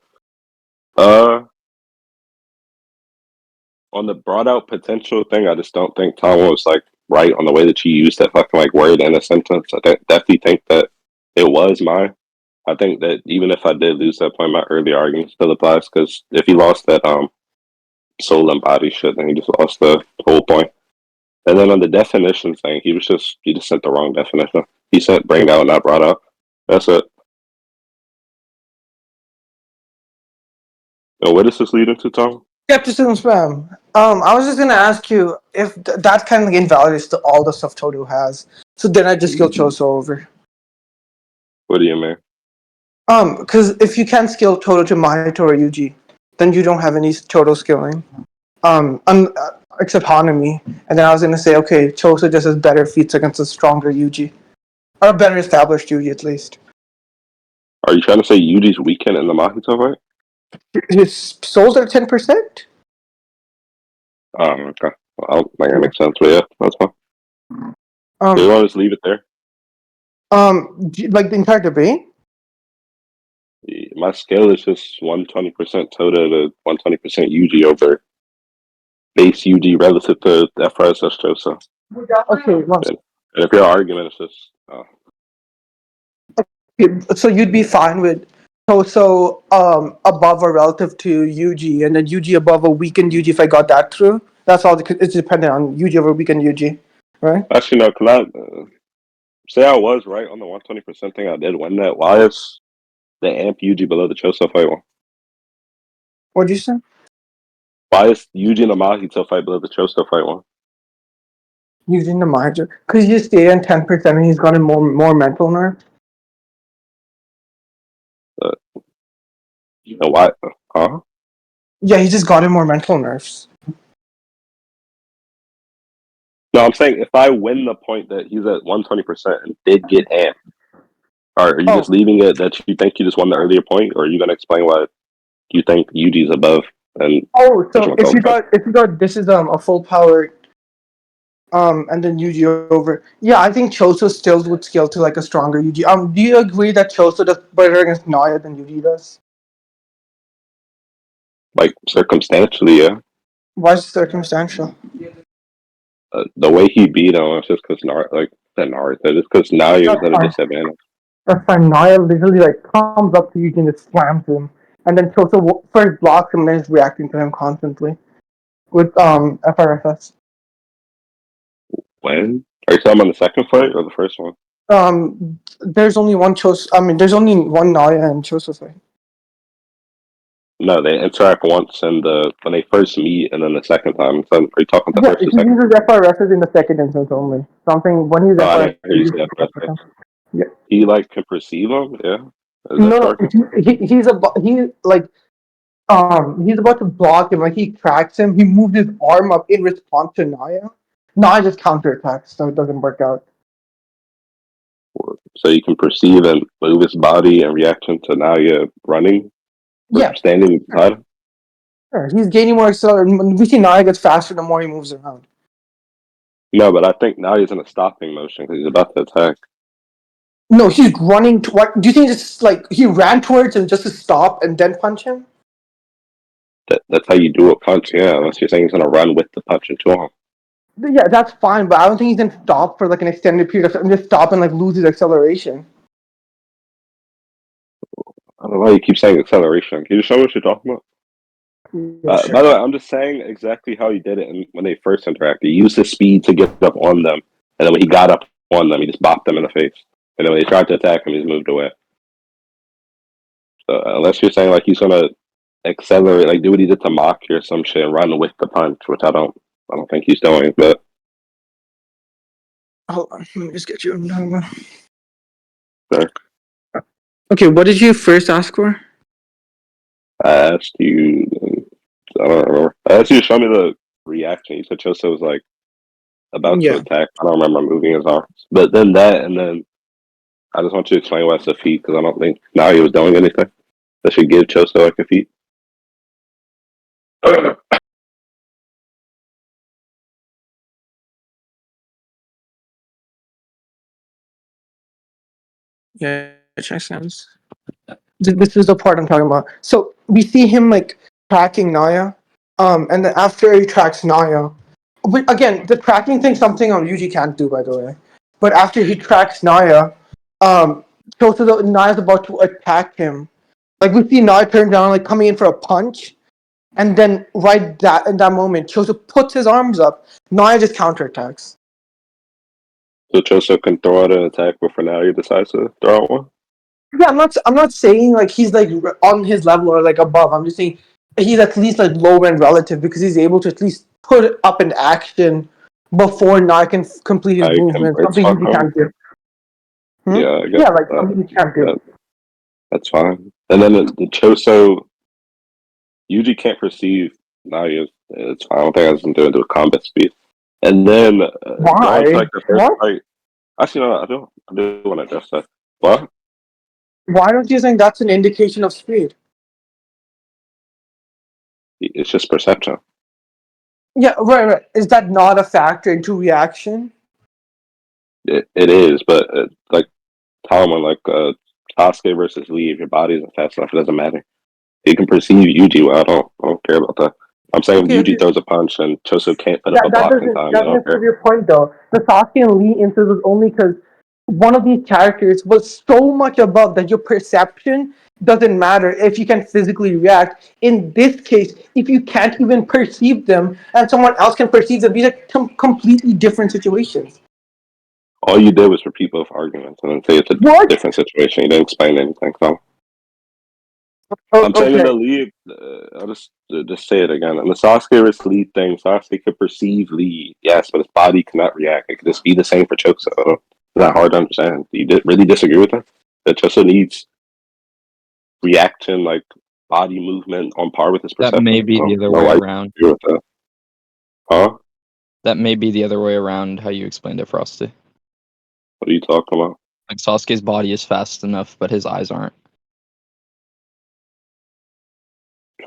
Speaker 2: On the brought out potential thing, I just don't think Tom was like right on the way that you used that fucking like word in a sentence. I definitely think that it was mine. I think that even if I did lose that point, my earlier argument still applies because if he lost that soul and body shit, then he just lost the whole point. And then on the definition thing, he just sent the wrong definition. He sent bring out, not brought out. That's it. And what does this lead into, Tom?
Speaker 1: Skepticism spam. I was just gonna ask you if that kind of invalidates all the stuff Todo has. So then I just kill Choso over.
Speaker 2: What do you mean?
Speaker 1: Because if you can't skill Todo to Mahito or Yuji, then you don't have any Todo skilling. Except Hanami. And then I was gonna say, okay, Choso just has better feats against a stronger Yuji. Or a better established Yuji at least.
Speaker 2: Are you trying to say Yuji's weekend in the Mahito fight?
Speaker 1: His souls are 10%?
Speaker 2: Okay. Well, that makes sense, but yeah, that's fine. Do you want to just leave it there?
Speaker 1: Like the entire debate?
Speaker 2: My scale is just 120% Todo to 120% UG over base UG relative to FRSS Choso.
Speaker 1: Okay,
Speaker 2: And if your argument is just
Speaker 1: so you'd be fine with Choso above or relative to UG, and then UG above a weakened UG if I got that through? That's all, it's dependent on UG over weakened UG, right?
Speaker 2: actually no, can I say I was right on the 120% thing? I did win that. Why is the amp UG below the Choso fight one?
Speaker 1: What'd you say?
Speaker 2: Why is UG and the Mahito fight below the Choso fight one?
Speaker 1: Using the manager. Because you stay in 10% and he's gotten more mental nerve.
Speaker 2: And why? Huh?
Speaker 1: Yeah, he just got him more mental nerves.
Speaker 2: No, I'm saying if I win the point that he's at 120% and did get amped, are you just leaving it that you think you just won the earlier point, or are you going to explain why you think UG's above? And
Speaker 1: so if you got this is a full power And then Yuji over. Yeah, I think Choso still would scale to like a stronger Yuji. Do you agree that Choso does better against Naya than Yuji does?
Speaker 2: Like circumstantially, yeah.
Speaker 1: Why is it circumstantial?
Speaker 2: The way he beat him was just because Naruto, just because now he was
Speaker 1: That's
Speaker 2: at a
Speaker 1: fine.
Speaker 2: disadvantage.
Speaker 1: That's fine. Naya literally like comes up to Yuji and just slams him, and then Choso first blocks him and then is reacting to him constantly with FRSS.
Speaker 2: When? Are you talking about the second fight or the first one?
Speaker 1: There's only one Choso. I mean, there's only one Naya and Choso fight.
Speaker 2: No, they interact once in the when they first meet, and then the second time. So are you talking about the
Speaker 1: Yeah,
Speaker 2: first
Speaker 1: he
Speaker 2: or second?
Speaker 1: uses FRSS in the second instance only. Something when he's
Speaker 2: Oh, I
Speaker 1: FRSS,
Speaker 2: didn't hear
Speaker 1: he
Speaker 2: you
Speaker 1: uses
Speaker 2: say that.
Speaker 1: FRSS. Yeah.
Speaker 2: He like can perceive them. Yeah, is that
Speaker 1: No,
Speaker 2: correct?
Speaker 1: he's about to block him. Like he tracks him. He moves his arm up in response to Naya. Naya just counterattacks, so it doesn't work out.
Speaker 2: So you can perceive and move his body in reaction to now you're running or
Speaker 1: Yeah,
Speaker 2: standing beside him.
Speaker 1: sure. He's gaining more acceleration. We see Naya gets faster the more he moves around.
Speaker 2: No, but I think now he's in a stopping motion because he's about to attack.
Speaker 1: No, he's running. What do you think? It's like he ran towards him just to stop and then punch him.
Speaker 2: That's how you do a punch, yeah. Unless you're saying he's gonna run with the punch into him.
Speaker 1: Yeah, that's fine, but I don't think he's gonna stop for like an extended period of time. Just stop and like lose his acceleration.
Speaker 2: I don't know. You keep saying acceleration. Can you just show me what you're talking about?
Speaker 1: Yeah,
Speaker 2: By
Speaker 1: sure.
Speaker 2: the way, I'm just saying exactly how he did it when they first interacted. He used his speed to get up on them, and then when he got up on them, he just bopped them in the face. And then when they tried to attack him, he just moved away. So unless you're saying like he's gonna accelerate, like do what he did to Maki or some shit, and run with the punch, which I don't think he's doing. But
Speaker 1: Hold on, let me just get you a number.
Speaker 2: sure.
Speaker 1: Okay, what did you first ask for?
Speaker 2: I asked you, I don't remember. I asked you to show me the reaction. You said Choso was like about to
Speaker 1: Yeah.
Speaker 2: attack. I don't remember moving his arms, but then that, and then I just want you to explain why it's a feat because I don't think now he was doing anything that should give Choso like a feat.
Speaker 1: Yeah, check sounds. This is the part I'm talking about. So we see him like tracking Naya, and then after he tracks Naya, again the tracking thing something Yuji can't do by the way. But after he tracks Naya, Naya's about to attack him. Like we see Naya turn down, like coming in for a punch, and then right that in that moment, Choso puts his arms up. Naya just counterattacks.
Speaker 2: So Choso can throw out an attack before now he decides to throw out one.
Speaker 1: Yeah, I'm not saying like he's like on his level or like above. I'm just saying he's at least like low end relative because he's able to at least put it up in action before Nike can complete his
Speaker 2: How he can
Speaker 1: movement.
Speaker 2: blitz
Speaker 1: Something
Speaker 2: fuck
Speaker 1: he
Speaker 2: him.
Speaker 1: can't do.
Speaker 2: Yeah, I get
Speaker 1: Yeah, like
Speaker 2: that.
Speaker 1: something he can't do.
Speaker 2: That's fine. And then the Choso Yuji can't perceive now. It's fine. I don't think it has something to do with combat speed. And then going to
Speaker 1: Why?
Speaker 2: like the first
Speaker 1: What?
Speaker 2: fight. Actually, no, I do want to address that. What?
Speaker 1: Why don't you think that's an indication of speed?
Speaker 2: It's just perception.
Speaker 1: Yeah, right. Is that not a factor into reaction?
Speaker 2: It is, but like Talman, like Sasuke versus Lee, if your body isn't fast enough, it doesn't matter. You can perceive Yuji. Well, I don't care about that. I'm saying if
Speaker 1: Okay,
Speaker 2: Yuji
Speaker 1: okay.
Speaker 2: throws a punch and Choso can't put up a
Speaker 1: That
Speaker 2: block in time, I don't
Speaker 1: doesn't prove
Speaker 2: care.
Speaker 1: your point though. The Sasuke and Lee instance was only because one of these characters was so much above that your perception doesn't matter if you can physically react. In this case, if you can't even perceive them and someone else can perceive them, these are completely different situations.
Speaker 2: All you did was repeat both arguments and then say it's a
Speaker 1: What?
Speaker 2: different situation. You didn't explain anything. So
Speaker 1: Oh,
Speaker 2: I'm saying in
Speaker 1: okay.
Speaker 2: the league, I'll just say it again. In the Sasuke versus Lee thing, Sasuke could perceive Lee, yes, but his body cannot react. It could just be the same for Choso. It's not hard to understand. Do you really disagree with that? That Choso needs reaction, like body movement on par with his
Speaker 3: That may
Speaker 2: perception?
Speaker 3: be the other
Speaker 2: No,
Speaker 3: way
Speaker 2: I
Speaker 3: around.
Speaker 2: agree with that. Huh?
Speaker 3: That may be the other way around how you explained it, Frosty.
Speaker 2: What are you talking about?
Speaker 3: Like Sasuke's body is fast enough, but his eyes aren't.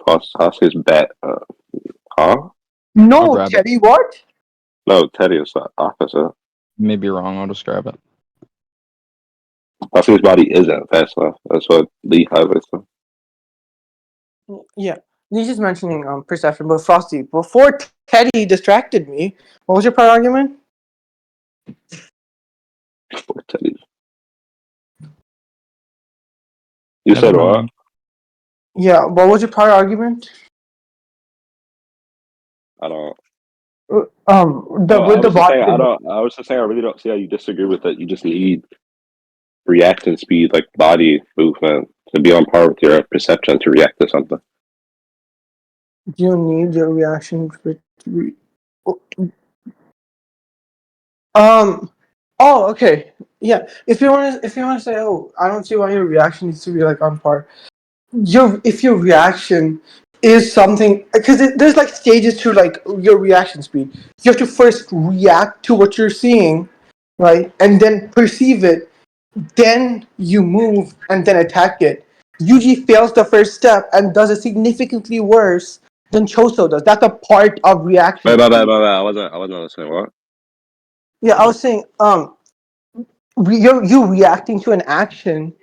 Speaker 2: Sasuke's bat. Huh?
Speaker 3: I'll
Speaker 1: No,
Speaker 3: grab it.
Speaker 1: Teddy, what?
Speaker 2: No, Teddy is the opposite.
Speaker 3: Maybe you're wrong. I'll describe it.
Speaker 2: Frosty's body isn't fast enough. That's what Lee highlights.
Speaker 1: Yeah, he's just mentioning perception. But Frostyy, before Teddy distracted me, what was your prior argument?
Speaker 2: For Teddy. You
Speaker 3: Never
Speaker 2: said what?
Speaker 3: mind.
Speaker 1: Yeah, what was your prior argument?
Speaker 2: I don't.
Speaker 1: With
Speaker 2: I
Speaker 1: the
Speaker 2: was just saying
Speaker 1: body.
Speaker 2: I don't. I was just saying I really don't see how you disagree with it. You just need reaction speed, like body movement, to be on par with your perception to react to something.
Speaker 1: You need your reaction. Oh, okay. Yeah. If you want to say, oh, I don't see why your reaction needs to be like on par. If your reaction is something, because there's like stages to like your reaction speed. You have to first react to what you're seeing, right, and then perceive it. Then you move and then attack it. Yuji fails the first step and does it significantly worse than Choso does. That's a part of reaction
Speaker 2: Bye.
Speaker 1: speed.
Speaker 2: I wasn't listening. What?
Speaker 1: Yeah, I was saying, you reacting to an action,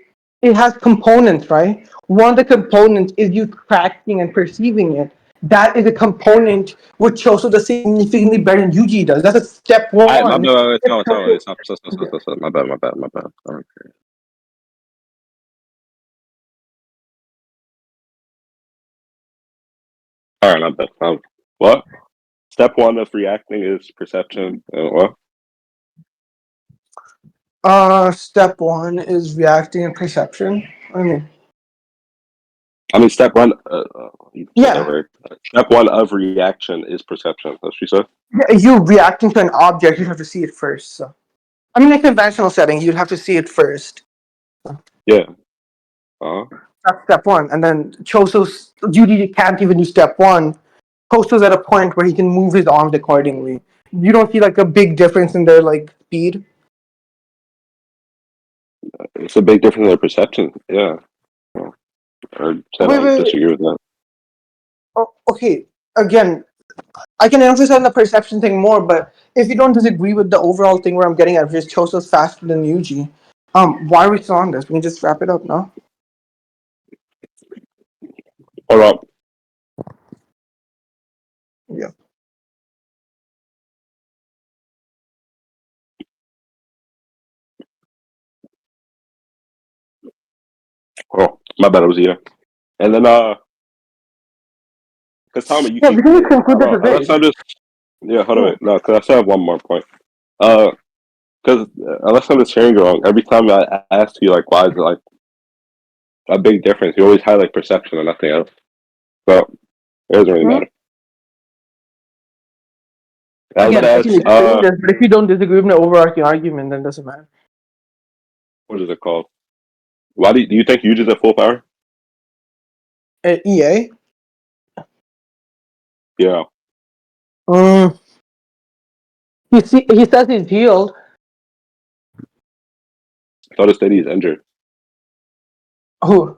Speaker 1: it has components, right? One of the components is you tracking and perceiving it. That is a component which Choso does significantly better than Yuji does. That's a step
Speaker 2: All right, my
Speaker 1: one.
Speaker 2: bad.
Speaker 1: If Choso-
Speaker 2: Stop. My bad. Okay. All right, not bad. What? Step one of reacting is perception. What?
Speaker 1: Step one is reacting and perception.
Speaker 2: I mean, step one. You said that
Speaker 1: Yeah,
Speaker 2: right. Step one of reaction is perception. That's what she said.
Speaker 1: you reacting to an object, you have to see it first. So, I mean, in a conventional setting, you'd have to see it first.
Speaker 2: Yeah. Uh huh.
Speaker 1: That's step one. And then Choso's Yuji can't even do step one. Choso's at a point where he can move his arms accordingly. You don't see like a big difference in their like speed.
Speaker 2: It's a big difference in their perception. Yeah. I said I don't
Speaker 1: Wait.
Speaker 2: disagree with that.
Speaker 1: Oh, okay. Again, I can emphasize on the perception thing more, but if you don't disagree with the overall thing where I'm getting at, which is Choso's faster than Yuji, why are we still on this? We can just wrap it up now.
Speaker 2: Hold up.
Speaker 1: Yeah.
Speaker 2: Oh, my bad. I was here. And then because Tommy, you
Speaker 1: Yeah,
Speaker 2: keep.
Speaker 1: we can conclude
Speaker 2: Hold
Speaker 1: the
Speaker 2: on. Unless
Speaker 1: debate.
Speaker 2: I'm just. Yeah. Hold on.
Speaker 1: Yeah.
Speaker 2: Wait. No, because I still have one more point. Because unless I'm just hearing you wrong, every time I ask you like, why is it like a big difference? You always highlight perception and nothing else. So it doesn't really
Speaker 1: Hmm?
Speaker 2: matter. I was
Speaker 1: Again,
Speaker 2: gonna
Speaker 1: I can
Speaker 2: ask.
Speaker 1: explain this, but if you don't disagree with my overarching argument, then it doesn't matter.
Speaker 2: What is it called? Why do you think Yuji's at full power?
Speaker 1: EA?
Speaker 2: Yeah.
Speaker 1: Mm, he says he's healed.
Speaker 2: So does Steady is injured
Speaker 1: Oh,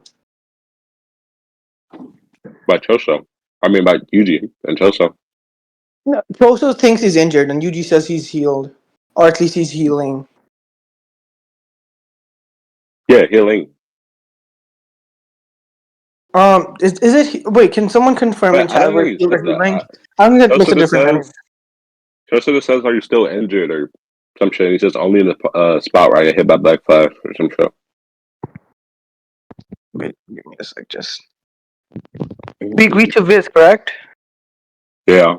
Speaker 2: by Choso. I mean by Yuji and Choso.
Speaker 1: no, Choso thinks he's injured, and Yuji says he's healed, or at least he's healing.
Speaker 2: Yeah, healing.
Speaker 1: Is it? Wait, can someone confirm in
Speaker 2: But I
Speaker 1: chat
Speaker 2: don't
Speaker 1: where
Speaker 2: think he
Speaker 1: healed or
Speaker 2: says
Speaker 1: healing?
Speaker 2: that.
Speaker 1: I'm gonna mix
Speaker 2: Choso
Speaker 1: a
Speaker 2: just
Speaker 1: different menu.
Speaker 2: says. Choso just says, "Are you still injured?" or some shit. He says only in the spot where I get hit by Black Flash or some shit.
Speaker 1: Wait, give me a sec. Just we agreed to this, correct?
Speaker 2: Yeah.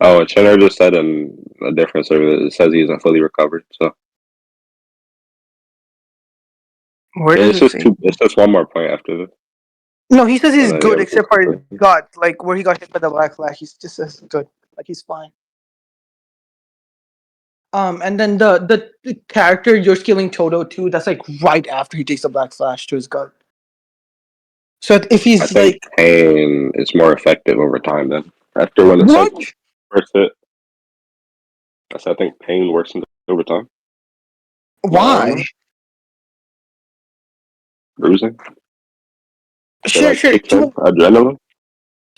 Speaker 2: Oh, and Chenner just said in a different server it says he isn't fully recovered. So
Speaker 1: Where
Speaker 2: yeah,
Speaker 1: does it say?
Speaker 2: It's just one more point after this,
Speaker 1: No, he says
Speaker 2: and
Speaker 1: he's
Speaker 2: then yeah,
Speaker 1: good
Speaker 2: we can
Speaker 1: except for his
Speaker 2: conclude.
Speaker 1: gut, like where he got hit by the black flash. He just says good, like he's fine. And then the character you're skilling Todo too. That's like right after he takes the black flash to his gut. So if
Speaker 2: I
Speaker 1: he's
Speaker 2: think
Speaker 1: like,
Speaker 2: pain is more effective over time than after when it's like
Speaker 1: what?
Speaker 2: first hit. I think pain worsens over time. No, I don't
Speaker 1: Why?
Speaker 2: know. Bruising. It
Speaker 1: Sure,
Speaker 2: like
Speaker 1: sure.
Speaker 2: kicks in adrenaline.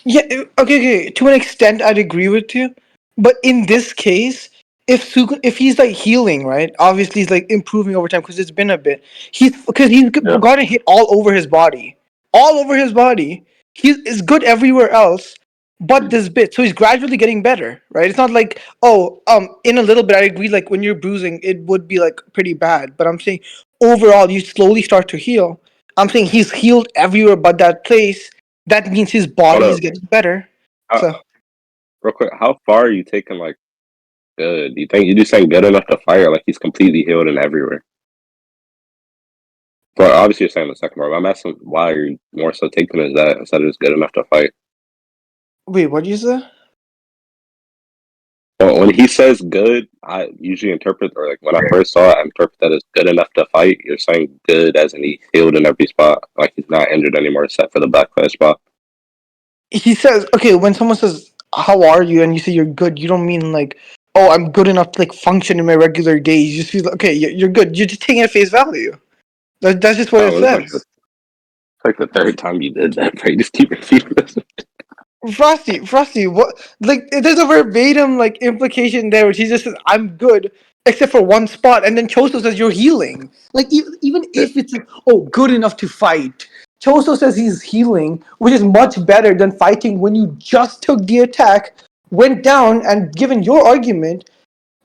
Speaker 1: Yeah, okay. To an extent, I'd agree with you, but in this case, if he's like healing, right? Obviously, he's like improving over time because it's been a bit. He's
Speaker 2: Yeah.
Speaker 1: gotten hit all over his body, all over his body. He is good everywhere else, but this bit. So he's gradually getting better, right? It's not like in a little bit. I agree. Like when you're bruising, it would be like pretty bad. But I'm saying overall, you slowly start to heal. I'm saying he's healed everywhere but that place. That means his
Speaker 2: Hold
Speaker 1: body is
Speaker 2: up.
Speaker 1: getting better.
Speaker 2: How,
Speaker 1: So
Speaker 2: real quick, how far are you taking like good? Do you think you're just saying good enough to fight, or like he's completely healed and everywhere? But obviously, you're saying the second part. But I'm asking why you're more so taking it as that instead of just good enough to fight.
Speaker 1: wait, what did you say?
Speaker 2: Well, when he says good, I usually interpret, or like when I first saw it, I interpret that as good enough to fight. You're saying good as in he healed in every spot, like he's not injured anymore except for the back flash spot.
Speaker 1: He says, okay, when someone says, "How are you?" and you say you're good, you don't mean like, "Oh, I'm good enough to like function in my regular days." You just feel like, okay, you're good. You're just taking it at face value. That's just what it
Speaker 2: Oh,
Speaker 1: says.
Speaker 2: it's like the third time you did that, bro. You just keep repeating this.
Speaker 1: Frosty, what? Like, there's a verbatim like implication there, which he just says, "I'm good," except for one spot, and then Choso says you're healing. Like, even if it's like, oh, good enough to fight, Choso says he's healing, which is much better than fighting when you just took the attack, went down, and given your argument,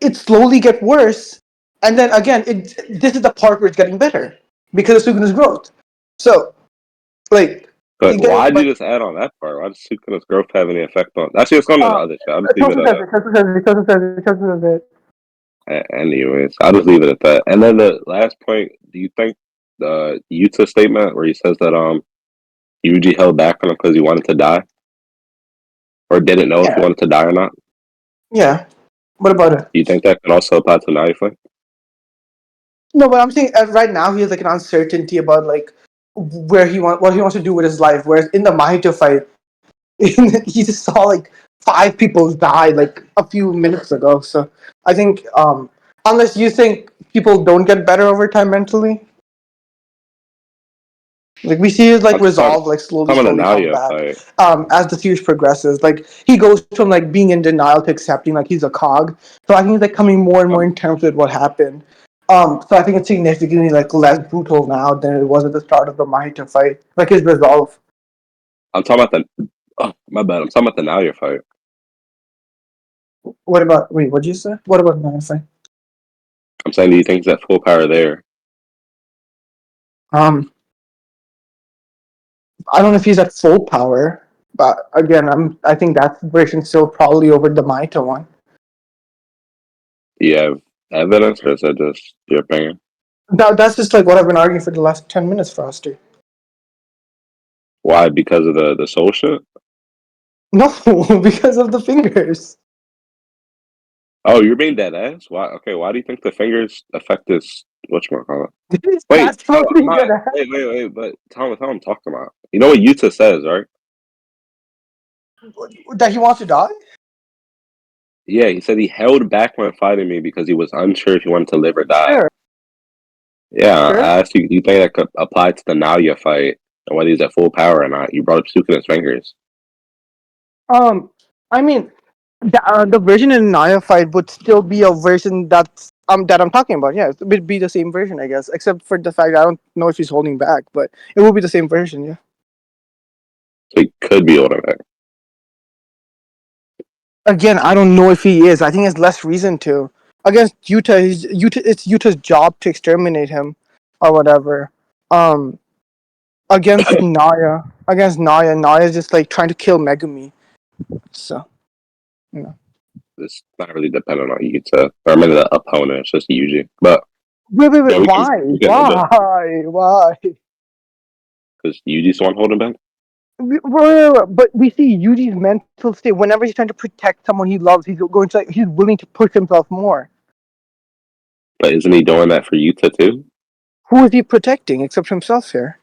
Speaker 1: it slowly get worse, and then again, this is the part where it's getting better because of Suguna's growth. So, like,
Speaker 2: But
Speaker 1: it getting,
Speaker 2: why did
Speaker 1: but
Speaker 2: you just add on that part? Why does Sukana's growth have any effect on? Actually, let's go to the
Speaker 1: uh,
Speaker 2: other shit. I'll just leave it
Speaker 1: Choso
Speaker 2: at
Speaker 1: says it. Choso says it. Choso says it. Choso says it.
Speaker 2: anyways. I'll just leave it at that. And then the last point, do you think the Yuta statement where he says that Yuji held back on him because he wanted to die? Or didn't know if he
Speaker 1: Yeah,
Speaker 2: wanted to die or not?
Speaker 1: yeah. What about it?
Speaker 2: Do you think that could also apply to Naify?
Speaker 1: No, but I'm saying right now he has like an uncertainty about like what he wants to do with his life. Whereas in the Mahito fight, he just saw like 5 people die like a few minutes ago. So I think unless you think people don't get better over time mentally, like we see his like
Speaker 2: I'm talking,
Speaker 1: resolve like
Speaker 2: talking about the
Speaker 1: slowly come
Speaker 2: Naoya
Speaker 1: back
Speaker 2: fight.
Speaker 1: as the series progresses. Like he goes from like being in denial to accepting like he's a cog. So I think he's like coming more and more
Speaker 2: I'm,
Speaker 1: in terms with what happened. So I think it's significantly like less brutal now than it was at the start of the Mahito fight. Like his resolve.
Speaker 2: I'm talking about the. Oh, my bad. I'm talking about the Naoya fight.
Speaker 1: What about wait? What did you say? What about Mahito?
Speaker 2: I'm saying, do you think he's at full power there?
Speaker 1: Um, I don't know if he's at full power, but again, I think that version still probably over the Mahito one.
Speaker 2: Do you have evidence, or is that just your opinion?
Speaker 1: That's just like what I've been arguing for the last 10 minutes, Frosty.
Speaker 2: Why? Because of the soul shit?
Speaker 1: No, because of the fingers.
Speaker 2: Oh, you're being dead ass. Why? Okay, why do you think the fingers affect this? Whatchamacallit? Wait,
Speaker 1: That's
Speaker 2: no,
Speaker 1: not
Speaker 2: I'm
Speaker 1: being
Speaker 2: not.
Speaker 1: good at.
Speaker 2: Wait. But tell me what I'm talking about. You know what Yuta says, right?
Speaker 1: That he wants to die?
Speaker 2: Yeah, he said he held back when fighting me because he was unsure if he wanted to live or die.
Speaker 1: Sure,
Speaker 2: Yeah,
Speaker 1: sure.
Speaker 2: I asked you, do you think that could apply to the Naoya fight and whether he's at full power or not? You brought up Sukuna's fingers.
Speaker 1: Um, I mean, the version in Naya fight would still be a version that I'm talking about. Yeah, it would be the same version, I guess, except for the fact I don't know if he's holding back, but it will be the same version. Yeah.
Speaker 2: So he could be holding back.
Speaker 1: Again, I don't know if he is. I think there's less reason to. Against Utah, it's Utah's job to exterminate him, or whatever. Um, against Naya's just like trying to kill Megumi. So, you know.
Speaker 2: It's not really dependent on Yuta. Or I mean the opponent, it's just Yuji. But
Speaker 1: Wait.
Speaker 2: yeah,
Speaker 1: Why?
Speaker 2: we can move it.
Speaker 1: Why?
Speaker 2: Because Yuji's the one holding back.
Speaker 1: But we see Yuji's mental state. Whenever he's trying to protect someone he loves, he's going to he's willing to push himself more.
Speaker 2: But isn't he doing that for Yuta too?
Speaker 1: Who is he protecting except himself here?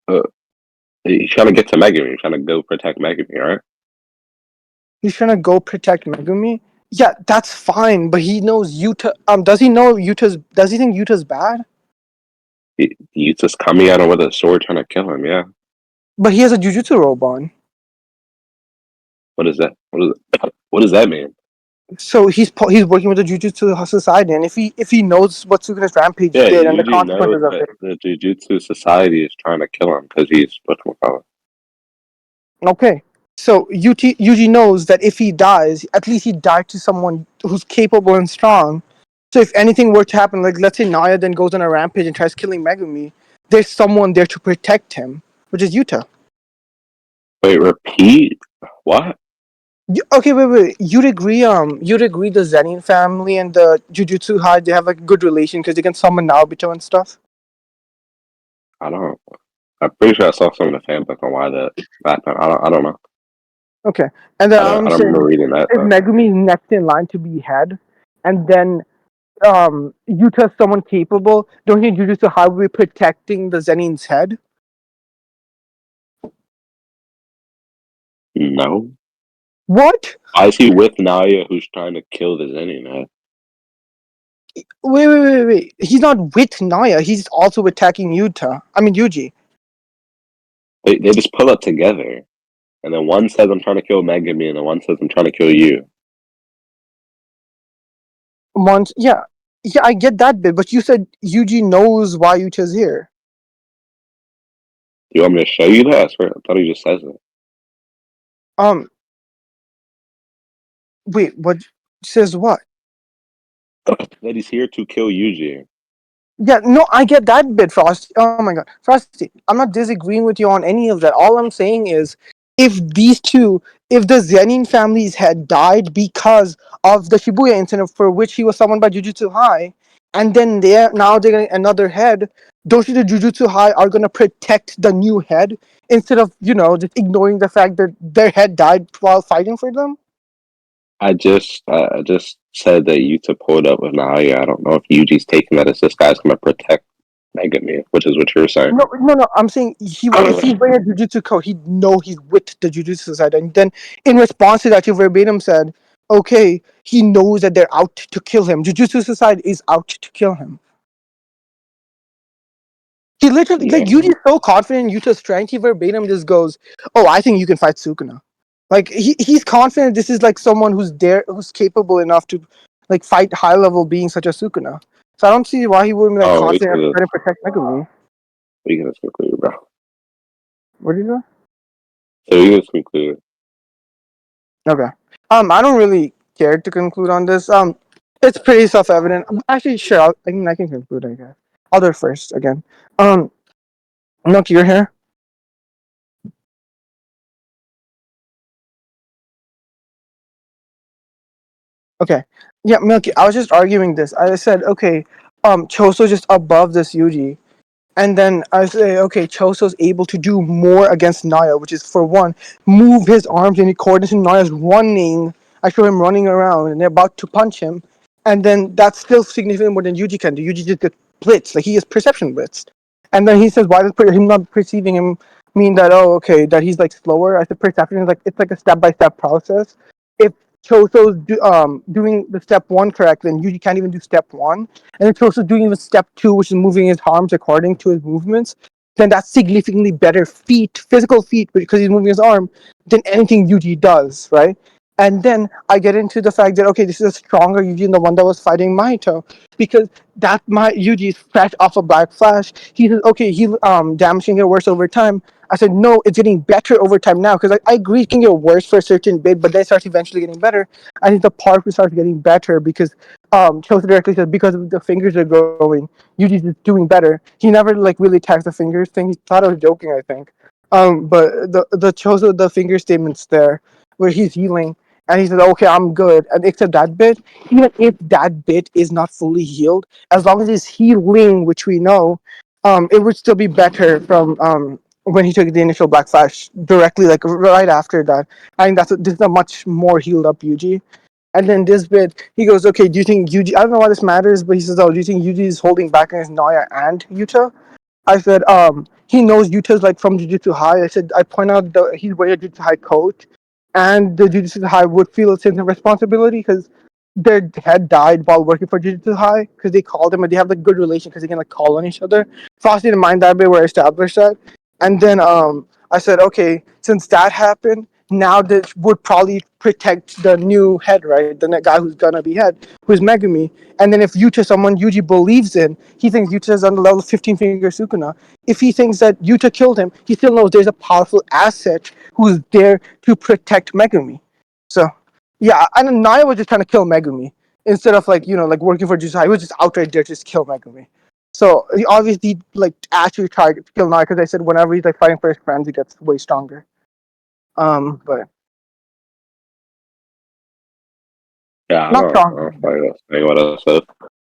Speaker 2: Uh, he's trying to get to Megumi. He's trying to go protect Megumi, right?
Speaker 1: He's trying to go protect Megumi. Yeah, that's fine, but he knows Yuta. Does he know Yuta's? Does he think Yuta's bad?
Speaker 2: Yuta's coming at him with a sword trying to kill him, yeah.
Speaker 1: But he has a jujutsu robe on.
Speaker 2: What is that? What does that mean?
Speaker 1: So he's working with the Jujutsu Society, and if he knows what Sukuna's rampage
Speaker 2: Yeah,
Speaker 1: did and the
Speaker 2: Yuji knows
Speaker 1: consequences of
Speaker 2: that
Speaker 1: it,
Speaker 2: the Jujutsu Society is trying to kill him because he's whatchamacallit.
Speaker 1: okay. So Yuji knows that if he dies, at least he died to someone who's capable and strong. So if anything were to happen, like let's say Naya then goes on a rampage and tries killing Megumi, there's someone there to protect him, which is Yuta.
Speaker 2: Wait, repeat? What?
Speaker 1: Okay, wait. You'd agree the Zenin family and the Jujutsu High, they have like a good relation because they can summon Naobito and stuff.
Speaker 2: I don't. I'm pretty sure I saw some of the fanfic on why that happened. I don't know.
Speaker 1: Okay, and then
Speaker 2: I
Speaker 1: I'm
Speaker 2: don't
Speaker 1: saying
Speaker 2: remember reading that
Speaker 1: if
Speaker 2: though.
Speaker 1: Megumi is next in line to be head, and then Yuta's someone capable, don't you think Jujutsu High will be protecting the Zenin's head?
Speaker 2: No.
Speaker 1: What?
Speaker 2: Why is he with Naya, who's trying to kill the Zenin?
Speaker 1: Wait. He's not with Naya. He's also attacking Yuji.
Speaker 2: They just pull up together, and then one says I'm trying to kill Megami, and then one says I'm trying to kill you.
Speaker 1: Yeah, I get that bit, but you said Yuji knows why Yuta's here.
Speaker 2: Do you want me to show you that? I swear, I thought he just says it.
Speaker 1: Wait, what says what?
Speaker 2: That he's here to kill Yuji.
Speaker 1: Yeah, no, I get that bit, Frosty. Oh my god. Frosty, I'm not disagreeing with you on any of that. All I'm saying is if the Zenin family's had died because of the Shibuya incident for which he was summoned by Jujutsu High, and then they're getting another head, don't you the Jujutsu High are gonna protect the new head instead of, just ignoring the fact that their head died while fighting for them?
Speaker 2: I just said that Yuta pulled up with Naya. I don't know if Yuji's taking that as this guy's going to protect Megami, which is what you're saying.
Speaker 1: No. I'm saying if he's wearing a Jujutsu coat, he'd know he's with the Jujutsu Society. And then in response to that, he verbatim said, okay, he knows that they're out to kill him. Jujutsu Society is out to kill him. He literally,
Speaker 2: Yeah.
Speaker 1: like, Yuji's so confident in Yuta's strength, he verbatim just goes, oh, I think you can fight Sukuna. Like, he's confident this is, like, someone who's capable enough to, like, fight high-level beings such as Sukuna. So I don't see why he wouldn't be, like,
Speaker 2: Oh, we
Speaker 1: confident
Speaker 2: can
Speaker 1: enough to protect Megumi.
Speaker 2: just conclude, bro.
Speaker 1: What do you know?
Speaker 2: So we can just conclude.
Speaker 1: Okay. I don't really care to conclude on this. It's pretty self-evident. Actually, sure. I can conclude. I guess. I'll do it first again. Look, you're here. Okay. Yeah, Milky. I was just arguing this. I said, okay, Choso just above this Yuji. And then I say, okay, Choso's able to do more against Naya, which is, for one, move his arms in coordination. Naya's running. I show him running around, and they're about to punch him. And then that's still significantly more than Yuji can do. Yuji just gets blitzed. Like, he is perception blitzed. And then he says, why does him not perceiving him mean that, oh, okay, that he's, like, slower? I said, perception is, like, it's like a step-by-step process. If Choso's doing the step one correctly, then Yuji can't even do step one. And if Choso's doing even step two, which is moving his arms according to his movements, then that's significantly better physical feat, because he's moving his arm, than anything Yuji does, right? And then I get into the fact that, okay, this is a stronger Yuji than the one that was fighting Mahito, because Yuji is fresh off a Black Flash. He says, okay, damage can get worse over time. I said, no, it's getting better over time now, because I agree it can get worse for a certain bit, but then it starts eventually getting better. I think the part starts getting better because Choso directly says because the fingers are growing, Yuji's just doing better. He never like really attacks the fingers thing. He thought I was joking, I think. But the Choso the finger statements there where he's healing and he says, okay, I'm good. And except that bit, even if that bit is not fully healed, as long as it's healing, which we know, it would still be better from when he took the initial Black Flash directly, like right after that. I think this is a much more healed up Yuji. And then this bit, he goes, okay, do you think Yuji, I don't know why this matters, but he says, oh, do you think Yuji is holding back against Naya and Yuta? I said, he knows Yuta's like from Jujutsu High. I said, I point out he's wearing a Jujutsu High coat, and the Jujutsu High would feel a sense of responsibility because their head died while working for Jujutsu High because they called him and they have like good relation because they can like call on each other. Frosty didn't mind that bit where I established that. And then I said, okay, since that happened, now this would probably protect the new head, right? The guy who's gonna be head, who's Megumi. And then if Yuta, someone Yuji believes in, he thinks Yuta's on the level 15 finger Sukuna. If he thinks that Yuta killed him, he still knows there's a powerful asset who's there to protect Megumi. So, yeah, and then Naya was just trying to kill Megumi instead of like working for Jutsu. He was just outright there to just kill Megumi. So he obviously like actually tried to kill Naya because I said whenever he's like fighting for his friends, he gets way stronger. But
Speaker 2: Yeah,
Speaker 1: not
Speaker 2: I
Speaker 1: strong.
Speaker 2: don't know what else said.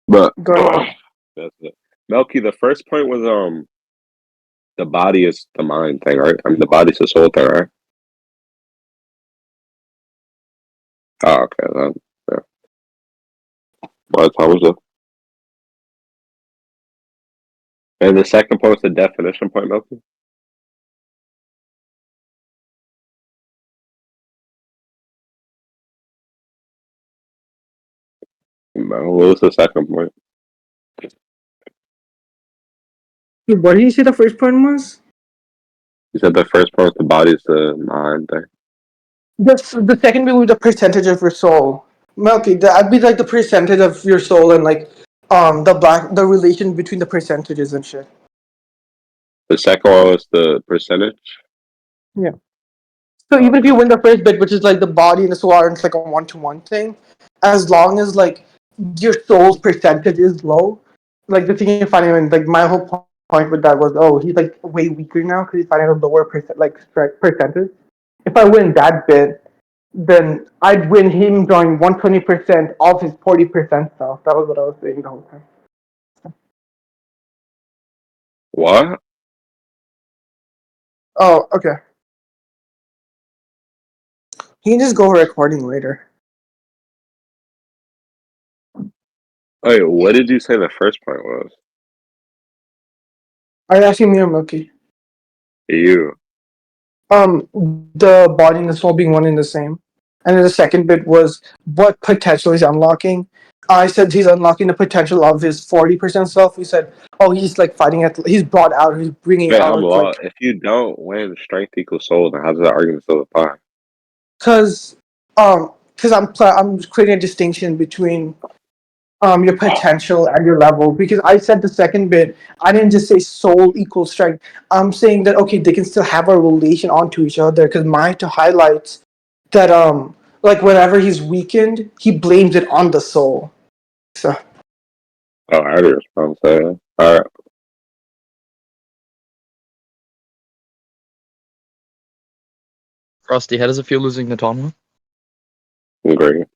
Speaker 2: But
Speaker 1: Go ahead.
Speaker 2: that's it. Melky, the first point was the body is the mind thing, right? I mean the body's the soul thing, right? Oh, okay. Yeah. Well, that's how was it? And the second point was the definition point, Melky? No, what was the second point?
Speaker 1: What did you say the first point was?
Speaker 2: You said the first point was the body's the mind thing.
Speaker 1: The second bit was the percentage of your soul. Melky, that'd be like the percentage of your soul and like the relation between the percentages and shit.
Speaker 2: The second one was the percentage.
Speaker 1: Yeah. So even if you win the first bit, which is like the body and the soul are, it's like a 1-to-1 thing, as long as like your soul's percentage is low, like the thing you're finding, and like my whole point with that was, oh, he's like way weaker now because he's finding a lower percentage. If I win that bit, then I'd win him drawing 120% of his 40% stuff. That was what I was saying the whole time.
Speaker 2: What?
Speaker 1: Oh, okay. You can just go recording later.
Speaker 2: Wait, what did you say the first point was?
Speaker 1: Are you asking me or Milky?
Speaker 2: You.
Speaker 1: The body and the soul being one and the same. And then the second bit was what potential he's unlocking. I said he's unlocking the potential of his 40% self. We said, oh, he's like fighting at, he's brought out, he's bringing
Speaker 2: Wait, I'm
Speaker 1: out like,
Speaker 2: lost. If you don't win strength equals soul, then how does that argument still apply?
Speaker 1: because I'm creating a distinction between your potential and your level, because I said the second bit, I didn't just say soul equals strength. I'm saying that okay, they can still have a relation onto each other, because Mahito highlights that like whenever he's weakened, he blames it on the soul. So
Speaker 2: Oh, I understand what I'm saying. Alright,
Speaker 3: Frosty, how does it feel losing to Tanwin?
Speaker 2: great.